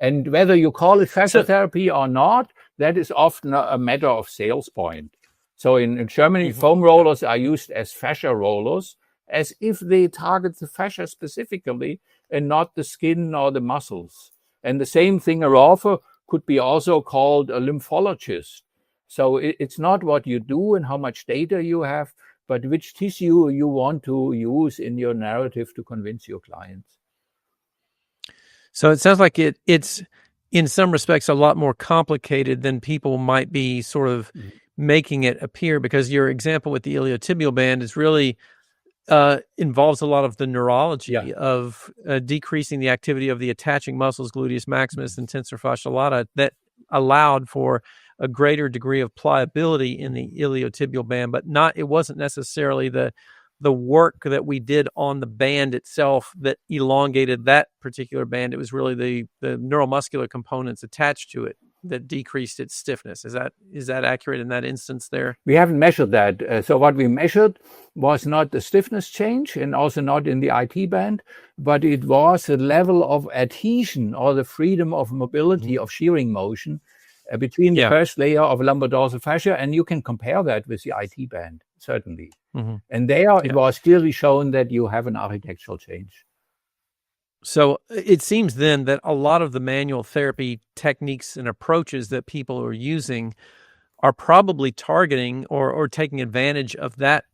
And whether you call it fascia therapy or not, that is often a matter of sales point. So in Germany, foam rollers are used as fascia rollers, as if they target the fascia specifically and not the skin or the muscles. And the same thing, a raufer could be also called a lymphologist. So it's not what you do and how much data you have, but which tissue you want to use in your narrative to convince your clients. So it sounds like it's in some respects a lot more complicated than people might be sort of making it appear, because your example with the iliotibial band is really involves a lot of the neurology of decreasing the activity of the attaching muscles, gluteus maximus and tensor fascia lata, that allowed for a greater degree of pliability in the iliotibial band, but it wasn't necessarily the work that we did on the band itself that elongated that particular band. It was really the neuromuscular components attached to it that decreased its stiffness. Is that accurate in that instance there? We haven't measured that. So what we measured was not the stiffness change and also not in the IT band, but it was the level of adhesion or the freedom of mobility of shearing motion between the first layer of lumbar dorsal fascia. And you can compare that with the IT band, certainly. And there it was clearly shown that you have an architectural change. So it seems then that a lot of the manual therapy techniques and approaches that people are using are probably targeting or taking advantage of that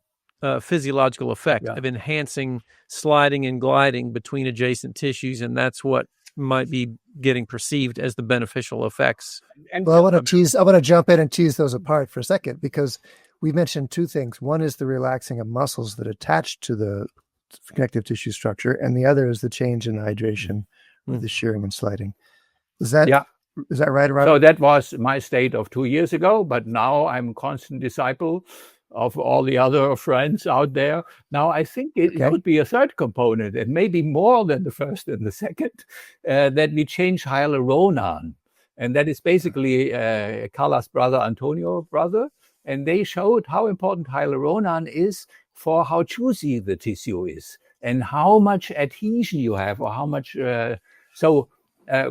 physiological effect Yeah. of enhancing sliding and gliding between adjacent tissues, and that's what might be getting perceived as the beneficial effects. And Well, I want to jump in and tease those apart for a second, because we mentioned two things. One is the relaxing of muscles that attach to the connective tissue structure, and the other is the change in hydration with the shearing and sliding. Is that right, Robert? So that was my state of 2 years ago, but now I'm a constant disciple of all the other friends out there. Now I think it could be a third component, and maybe more than the first and the second, that we change hyaluronan. And that is basically Carla's brother, Antonio brother. And they showed how important hyaluronan is for how juicy the tissue is and how much adhesion you have, or how much.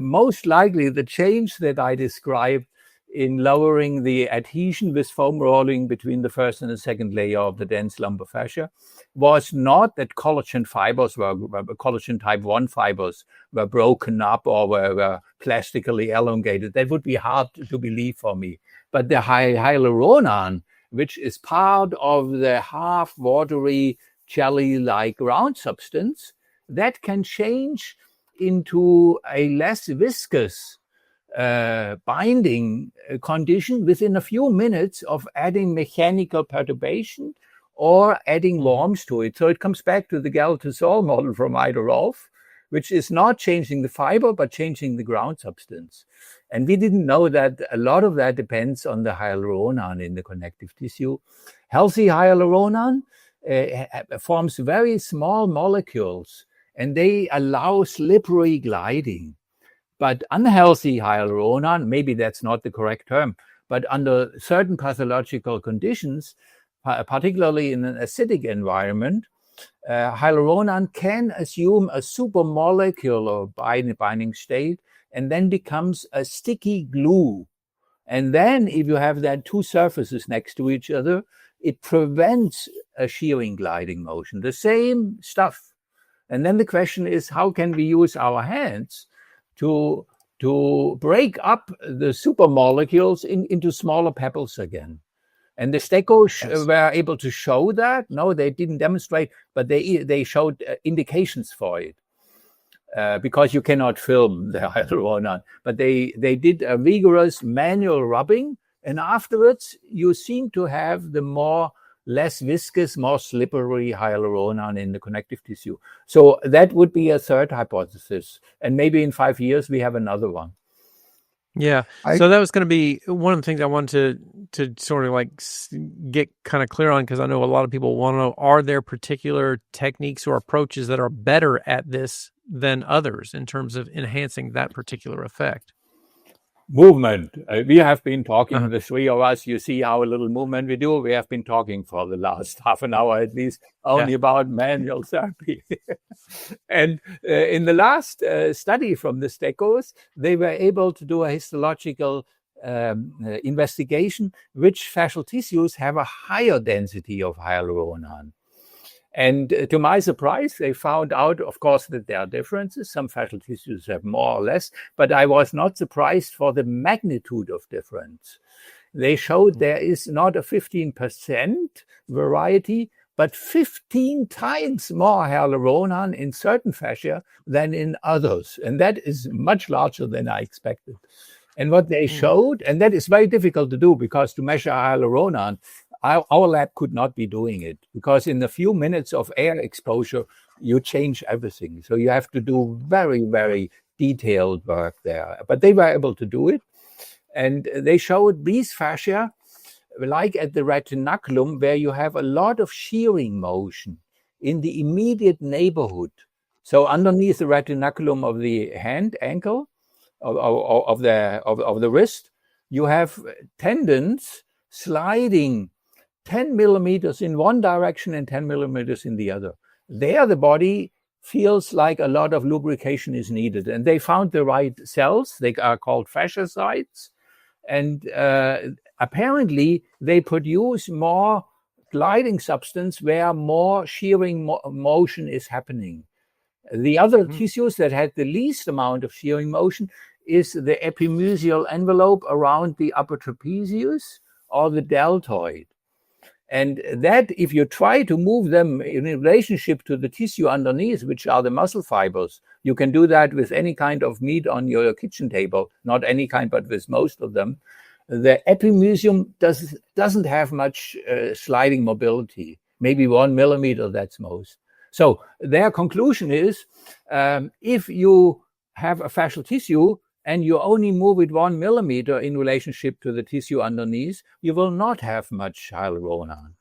Most likely the change that I described in lowering the adhesion with foam rolling between the first and the second layer of the dense lumbar fascia was not that collagen fibers collagen type 1 fibers were broken up or were plastically elongated. That would be hard to believe for me. But the hyaluronan, which is part of the half watery jelly-like ground substance, that can change into a less viscous binding condition within a few minutes of adding mechanical perturbation or adding warmth to it. So it comes back to the Galtosol model from Ida Rolf, which is not changing the fiber, but changing the ground substance. And we didn't know that a lot of that depends on the hyaluronan in the connective tissue. Healthy hyaluronan forms very small molecules, and they allow slippery gliding. But unhealthy hyaluronan, maybe that's not the correct term, but under certain pathological conditions, particularly in an acidic environment, hyaluronan can assume a supermolecular or binding state and then becomes a sticky glue. And then if you have that two surfaces next to each other, it prevents a shearing gliding motion, the same stuff. And then the question is, how can we use our hands to break up the supermolecules into smaller pebbles again? And the Stekos were able to show that. No, they didn't demonstrate, but they showed indications for it. Because you cannot film the hyaluronan. But they did a vigorous manual rubbing, and afterwards you seem to have the less viscous, more slippery hyaluronan in the connective tissue. So that would be a third hypothesis. And maybe in 5 years we have another one. Yeah. So that was going to be one of the things I wanted to sort of like get kind of clear on, because I know a lot of people want to know, are there particular techniques or approaches that are better at this than others in terms of enhancing that particular effect? Movement. We have been talking, the three of us, you see our little movement we do. We have been talking for the last half an hour at least only about manual therapy. And in the last study from the Stekos, they were able to do a histological investigation which fascial tissues have a higher density of hyaluronan. And to my surprise, they found out, of course, that there are differences. Some fascial tissues have more or less, but I was not surprised for the magnitude of difference. They showed there is not a 15% variety, but 15 times more hyaluronan in certain fascia than in others. And that is much larger than I expected. And what they showed, and that is very difficult to do, because to measure hyaluronan, our lab could not be doing it, because in a few minutes of air exposure, you change everything. So you have to do very, very detailed work there. But they were able to do it. And they showed these fascia, like at the retinaculum, where you have a lot of shearing motion in the immediate neighborhood. So underneath the retinaculum of the hand, ankle, of the wrist, you have tendons sliding 10 millimeters in one direction and 10 millimeters in the other. There, the body feels like a lot of lubrication is needed. And they found the right cells. They are called fasciacytes. And apparently, they produce more gliding substance where more shearing motion is happening. The other tissues that had the least amount of shearing motion is the epimusial envelope around the upper trapezius or the deltoid. And that, if you try to move them in relationship to the tissue underneath, which are the muscle fibers, you can do that with any kind of meat on your kitchen table, not any kind, but with most of them. The epimysium doesn't have much sliding mobility, maybe 1 millimeter, that's most. So their conclusion is, if you have a fascial tissue and you only move it 1 millimeter in relationship to the tissue underneath, you will not have much hyaluronan.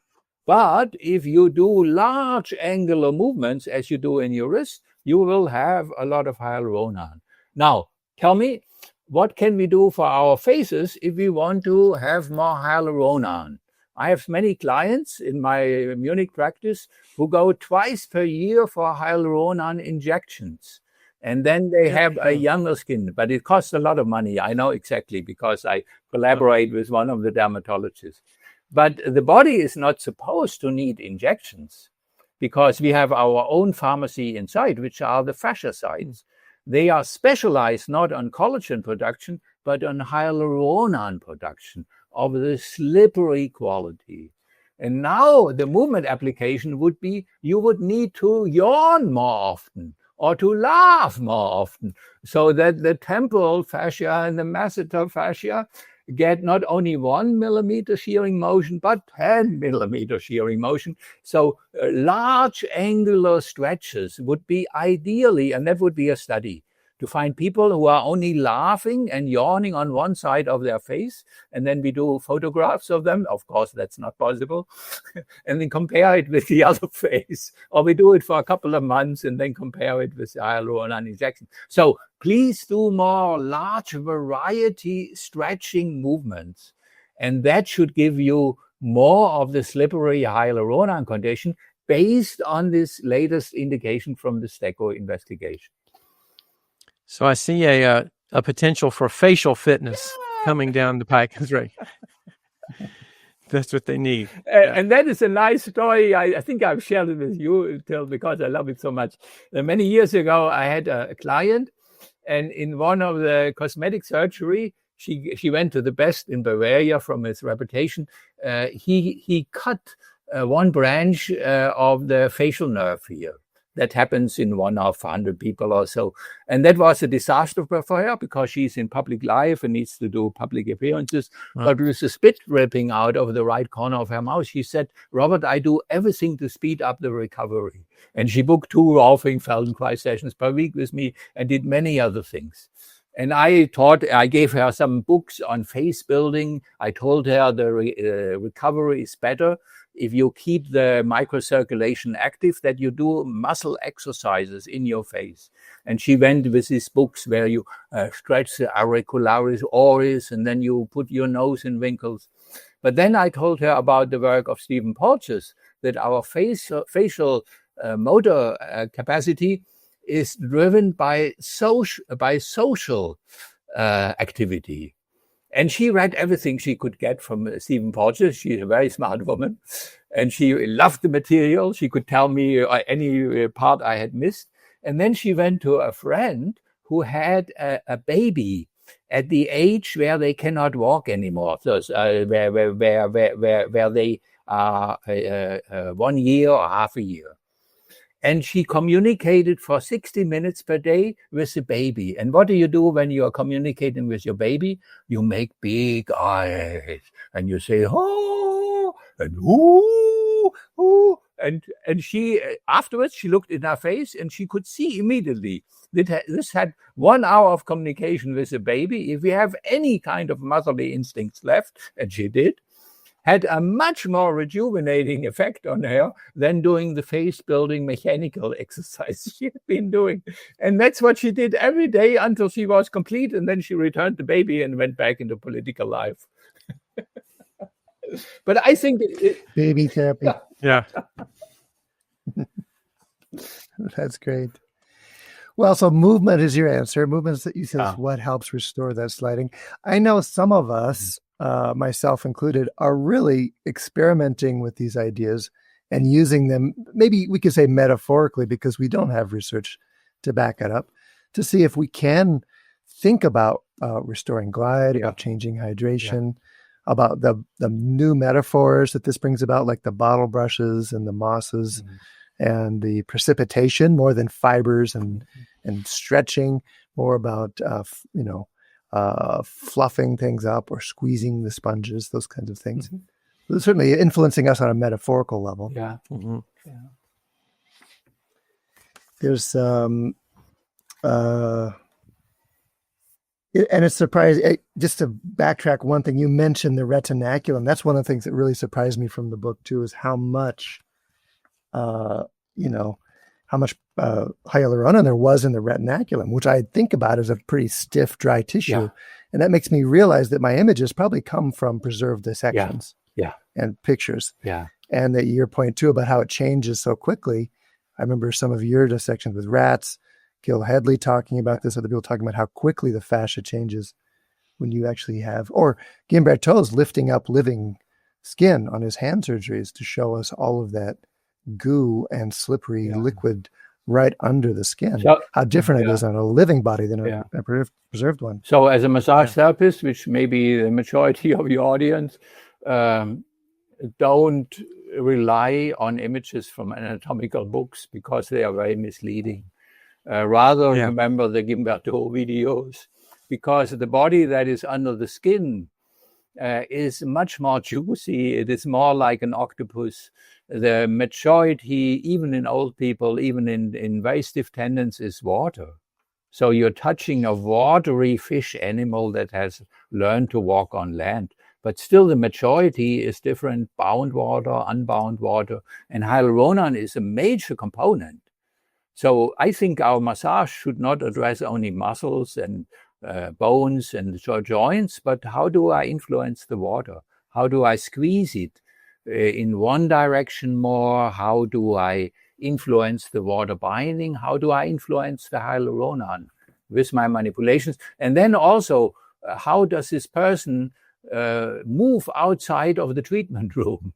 But if you do large angular movements, as you do in your wrist, you will have a lot of hyaluronan. Now, tell me, what can we do for our faces if we want to have more hyaluronan? I have many clients in my Munich practice who go twice per year for hyaluronan injections. And then they have a younger skin, but it costs a lot of money. I know exactly, because I collaborate with one of the dermatologists. But the body is not supposed to need injections, because we have our own pharmacy inside, which are the fasciacytes. They are specialized not on collagen production, but on hyaluronan production of the slippery quality. And now the movement application would be, you would need to yawn more often, or to laugh more often, so that the temporal fascia and the masseter fascia get not only 1 millimeter shearing motion, but 10 millimeter shearing motion. So large angular stretches would be ideally, and that would be a study, to find people who are only laughing and yawning on one side of their face, and then we do photographs of them. Of course, that's not possible. And then compare it with the other face. Or we do it for a couple of months and then compare it with the hyaluronan injection. So please do more large variety stretching movements. And that should give you more of the slippery hyaluronan condition based on this latest indication from the STECO investigation. So I see a potential for facial fitness coming down the pike. That's right. That's what they need. And that is a nice story. I think I've shared it with you, Till, because I love it so much. Many years ago, I had a client, and in one of the cosmetic surgery, she went to the best in Bavaria from his reputation. He cut one branch of the facial nerve here. That happens in 1 of 100 people or so. And that was a disaster for her, because she's in public life and needs to do public appearances. Wow. But with the spit dripping out of the right corner of her mouth, she said, "Robert, I do everything to speed up the recovery." And she booked 2 Rolfing Feldenkrais sessions per week with me and did many other things. And I gave her some books on face building. I told her the recovery is better if you keep the microcirculation active, that you do muscle exercises in your face. And she went with these books where you stretch the auricularis oris, and then you put your nose in wrinkles. But then I told her about the work of Stephen Porges, that our facial motor capacity is driven by social activity. And she read everything she could get from Stephen Porges. She's a very smart woman. And she loved the material. She could tell me any part I had missed. And then she went to a friend who had a baby at the age where they cannot walk anymore. So where they are 1 year or half a year. And she communicated for 60 minutes per day with the baby. And what do you do when you are communicating with your baby? You make big eyes and you say, "Oh," and "Ooh, ooh." And she, afterwards, she looked in her face and she could see immediately that this had 1 hour of communication with the baby. If we have any kind of motherly instincts left, and she did, had a much more rejuvenating effect on her than doing the face-building mechanical exercise she had been doing. And that's what she did every day until she was complete, and then she returned the baby and went back into political life. But I think... Baby therapy. Yeah. That's great. Well, so movement is your answer. Movement, you said, is what helps restore that sliding. I know some of us, myself included, are really experimenting with these ideas and using them, maybe we could say metaphorically, because we don't have research to back it up, to see if we can think about restoring glide, about changing hydration. about the new metaphors that this brings about, like the bottle brushes and the mosses and the precipitation, more than fibers and stretching, more about, fluffing things up or squeezing the sponges, those kinds of things. Certainly influencing us on a metaphorical level. Yeah. Yeah. There's and it's surprising, just to backtrack one thing, you mentioned the retinaculum. That's one of the things that really surprised me from the book too, is how much hyaluronan there was in the retinaculum, which I think about as a pretty stiff, dry tissue. Yeah. And that makes me realize that my images probably come from preserved dissections and pictures. Yeah. And that your point too about how it changes so quickly. I remember some of your dissections with rats, Gil Headley talking about this, other people talking about how quickly the fascia changes when you actually have, or Guimberteau's lifting up living skin on his hand surgeries to show us all of that goo and slippery liquid right under the skin. So, how different it is on a living body than a preserved one. So as a massage therapist, which may be the majority of your audience, don't rely on images from anatomical books because they are very misleading. Rather remember the Guimberteau videos, because the body that is under the skin is much more juicy. It is more like an octopus. The majority, even in old people, even in very stiff tendons, is water. So you're touching a watery fish animal that has learned to walk on land. But still the majority is different, bound water, unbound water, and hyaluronan is a major component. So I think our massage should not address only muscles and bones and joints, but how do I influence the water? How do I squeeze it in one direction more? How do I influence the water binding? How do I influence the hyaluronan with my manipulations? And then also, how does this person move outside of the treatment room?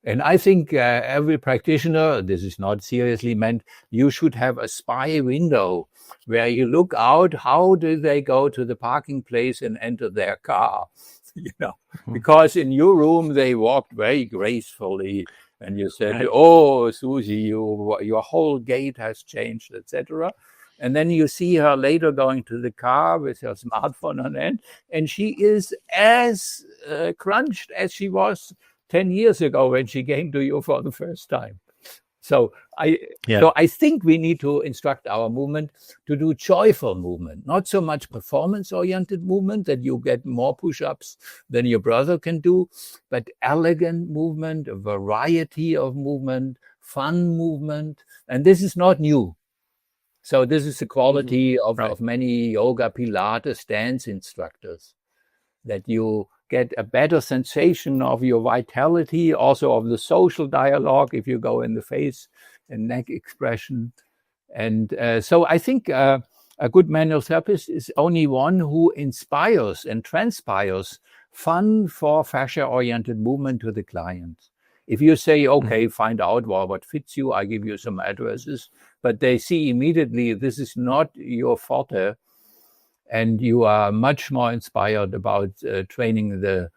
And I think every practitioner, this is not seriously meant, you should have a spy window where you look out, how do they go to the parking place and enter their car? Because in your room, they walked very gracefully. And you said, oh, Susie, your whole gait has changed, etc. And then you see her later going to the car with her smartphone on end, and she is as crunched as she was 10 years ago when she came to you for the first time. So I think we need to instruct our movement to do joyful movement, not so much performance-oriented movement that you get more push-ups than your brother can do, but elegant movement, a variety of movement, fun movement. And this is not new. So this is the quality of many yoga, Pilates, dance instructors, that you get a better sensation of your vitality, also of the social dialogue if you go in the face and neck expression. And so I think a good manual therapist is only one who inspires and transpires fun for fascia-oriented movement to the client. If you say, okay, find out what fits you, I give you some addresses, but they see immediately this is not your forte, and you are much more inspired about training the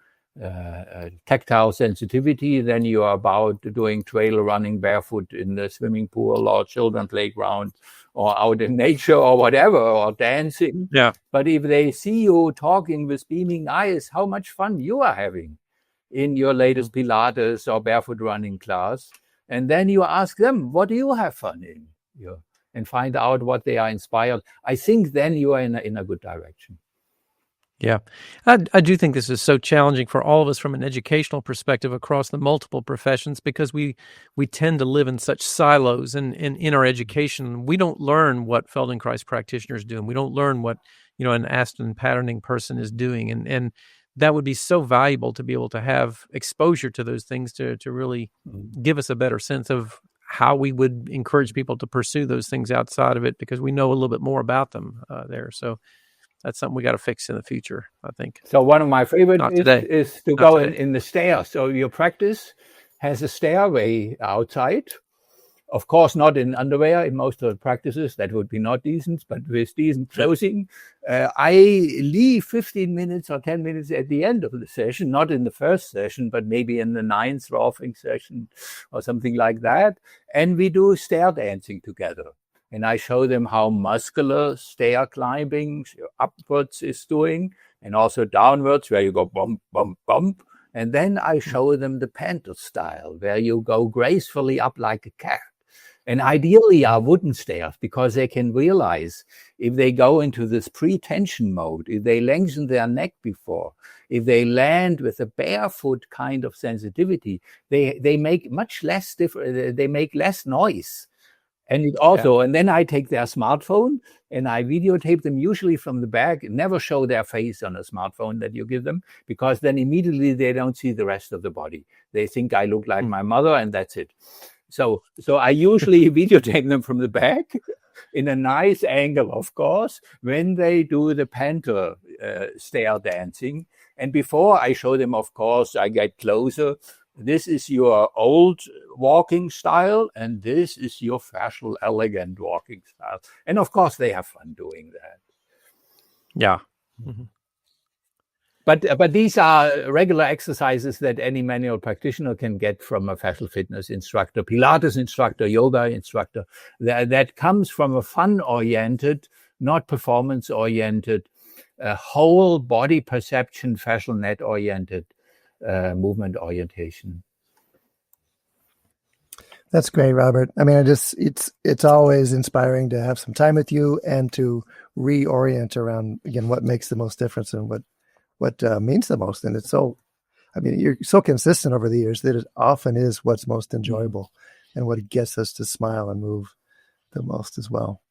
tactile sensitivity than you are about doing trail running barefoot in the swimming pool or children playground or out in nature or whatever, or dancing. Yeah. But if they see you talking with beaming eyes, how much fun you are having in your latest Pilates or barefoot running class, and then you ask them, what do you have fun in? And find out what they are inspired. I think then you are in a good direction. Yeah. I do think this is so challenging for all of us from an educational perspective across the multiple professions, because we tend to live in such silos, and in our education, we don't learn what Feldenkrais practitioners do, and we don't learn what, an Aston patterning person is doing. And that would be so valuable to be able to have exposure to those things to really give us a better sense of how we would encourage people to pursue those things outside of it, because we know a little bit more about them there. So that's something we got to fix in the future, I think. So one of my favorite is to go in the stairs. So your practice has a stairway outside Of course, not in underwear in most of the practices. That would be not decent, but with decent clothing. I leave 15 minutes or 10 minutes at the end of the session, not in the first session, but maybe in the 9th rolfing session or something like that. And we do stair dancing together. And I show them how muscular stair climbing upwards is doing, and also downwards, where you go bump, bump, bump. And then I show them the panther style, where you go gracefully up like a cat. And ideally are wooden stairs, because they can realize if they go into this pre-tension mode, if they lengthen their neck before, if they land with a barefoot kind of sensitivity, they make much less they make less noise. And it also, and then I take their smartphone and I videotape them, usually from the back. Never show their face on a smartphone that you give them, because then immediately they don't see the rest of the body. They think I look like my mother, and that's it. So I usually videotape them from the back in a nice angle, of course, when they do the panther stair dancing. And before I show them, of course, I get closer. This is your old walking style, and this is your fascial elegant walking style. And of course, they have fun doing that. Yeah. Mm-hmm. But these are regular exercises that any manual practitioner can get from a fascial fitness instructor, Pilates instructor, yoga instructor, that comes from a fun-oriented, not performance-oriented, whole body perception, fascial net-oriented movement orientation. That's great, Robert. I mean, it's always inspiring to have some time with you and to reorient around, again, what makes the most difference and what means the most. And it's so, I mean, you're so consistent over the years that it often is what's most enjoyable and what gets us to smile and move the most as well.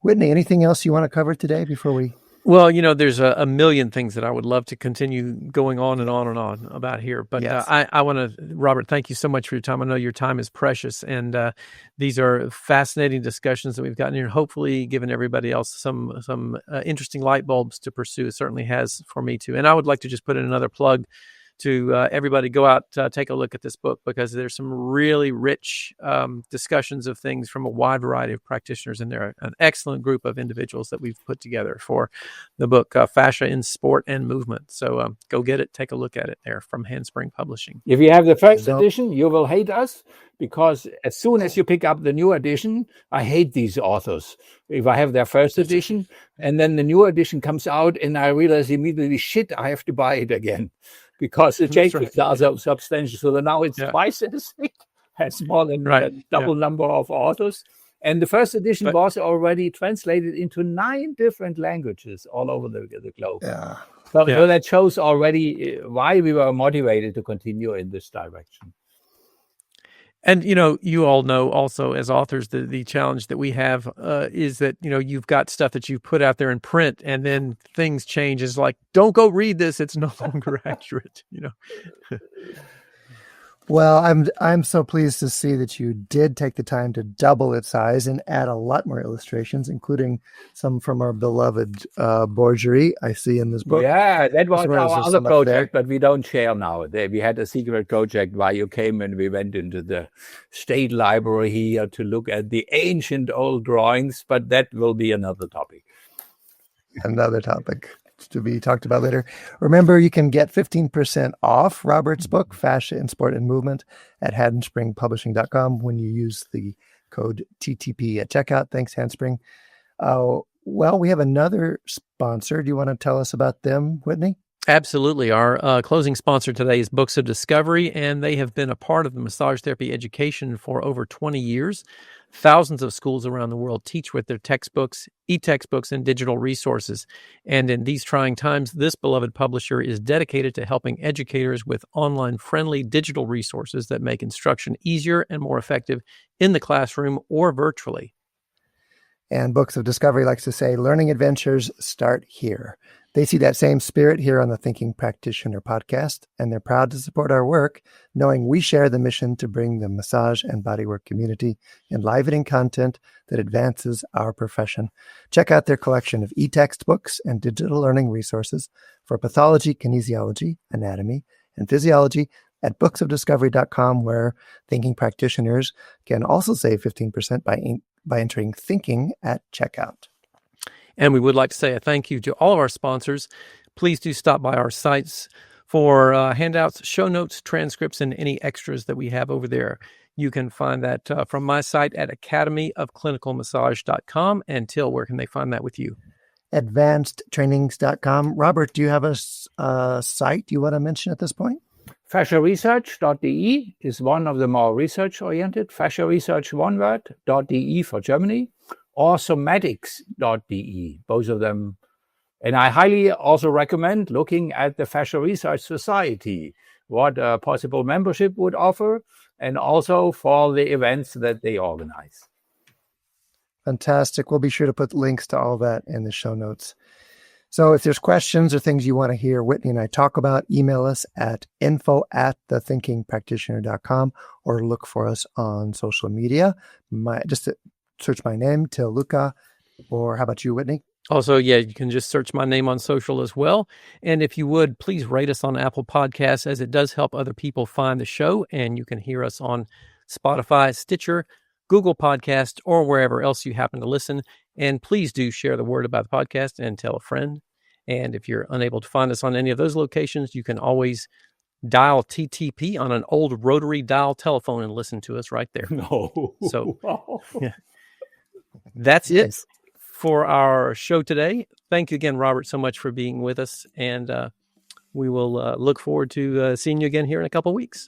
Whitney, anything else you want to cover today before we? Well, there's a million things that I would love to continue going on and on and on about here. But yes. I want to, Robert, thank you so much for your time. I know your time is precious. And these are fascinating discussions that we've gotten here. Hopefully given everybody else some interesting light bulbs to pursue. It certainly has for me too. And I would like to just put in another plug to everybody. Go out, take a look at this book, because there's some really rich discussions of things from a wide variety of practitioners, and they're an excellent group of individuals that we've put together for the book Fascia in Sport and Movement. So go get it, take a look at it there from Handspring Publishing. If you have the first edition, you will hate us, because as soon as you pick up the new edition, I hate these authors. If I have their first edition and then the new edition comes out and I realize immediately, shit, I have to buy it again. Because the changes are so substantial. So now it's twice as thick, has more than double number of authors. And the first edition was already translated into 9 different languages all over the globe. Yeah. So that shows already why we were motivated to continue in this direction. And, you all know also as authors, the challenge that we have is that, you've got stuff that you've put out there in print and then things change. It's like, don't go read this. It's no longer accurate, Well, I'm so pleased to see that you did take the time to double its size and add a lot more illustrations, including some from our beloved Borgery I see in this book. Yeah, that was our other project, but we don't share now. We had a secret project while you came, and we went into the state library here to look at the ancient old drawings, but that will be another topic. Another topic to be talked about later. Remember, you can get 15% off Robert's book, Fascia in Sport and Movement, at handspringpublishing.com when you use the code TTP at checkout. Thanks, Handspring. Well, we have another sponsor. Do you want to tell us about them, Whitney? Absolutely. Our closing sponsor today is Books of Discovery, and they have been a part of the massage therapy education for over 20 years. Thousands of schools around the world teach with their textbooks, e-textbooks, and digital resources. And in these trying times, this beloved publisher is dedicated to helping educators with online-friendly digital resources that make instruction easier and more effective in the classroom or virtually. And Books of Discovery likes to say, learning adventures start here. They see that same spirit here on the Thinking Practitioner podcast, and they're proud to support our work, knowing we share the mission to bring the massage and bodywork community enlivening content that advances our profession. Check out their collection of e-textbooks and digital learning resources for pathology, kinesiology, anatomy, and physiology, at booksofdiscovery.com, where thinking practitioners can also save 15% by entering thinking at checkout. And we would like to say a thank you to all of our sponsors. Please do stop by our sites for handouts, show notes, transcripts, and any extras that we have over there. You can find that from my site at academyofclinicalmassage.com. And Till, where can they find that with you? Advancedtrainings.com. Robert, do you have a site you want to mention at this point? FasciaResearch.de is one of the more research-oriented. Fascia Research, one word, .de for Germany, or somatics.de, both of them. And I highly also recommend looking at the Fascia Research Society, what a possible membership would offer, and also for the events that they organize. Fantastic. We'll be sure to put links to all that in the show notes. So if there's questions or things you want to hear Whitney and I talk about, email us at info@thethinkingpractitioner.com or look for us on social media. Just search my name, Till Luchau, or how about you, Whitney? Also, you can just search my name on social as well. And if you would, please rate us on Apple Podcasts, as it does help other people find the show. And you can hear us on Spotify, Stitcher, Google Podcast, or wherever else you happen to listen. And please do share the word about the podcast and tell a friend. And if you're unable to find us on any of those locations, you can always dial TTP on an old rotary dial telephone and listen to us right there. No. So that's it for our show today. Thank you again, Robert, so much for being with us. And we will look forward to seeing you again here in a couple of weeks.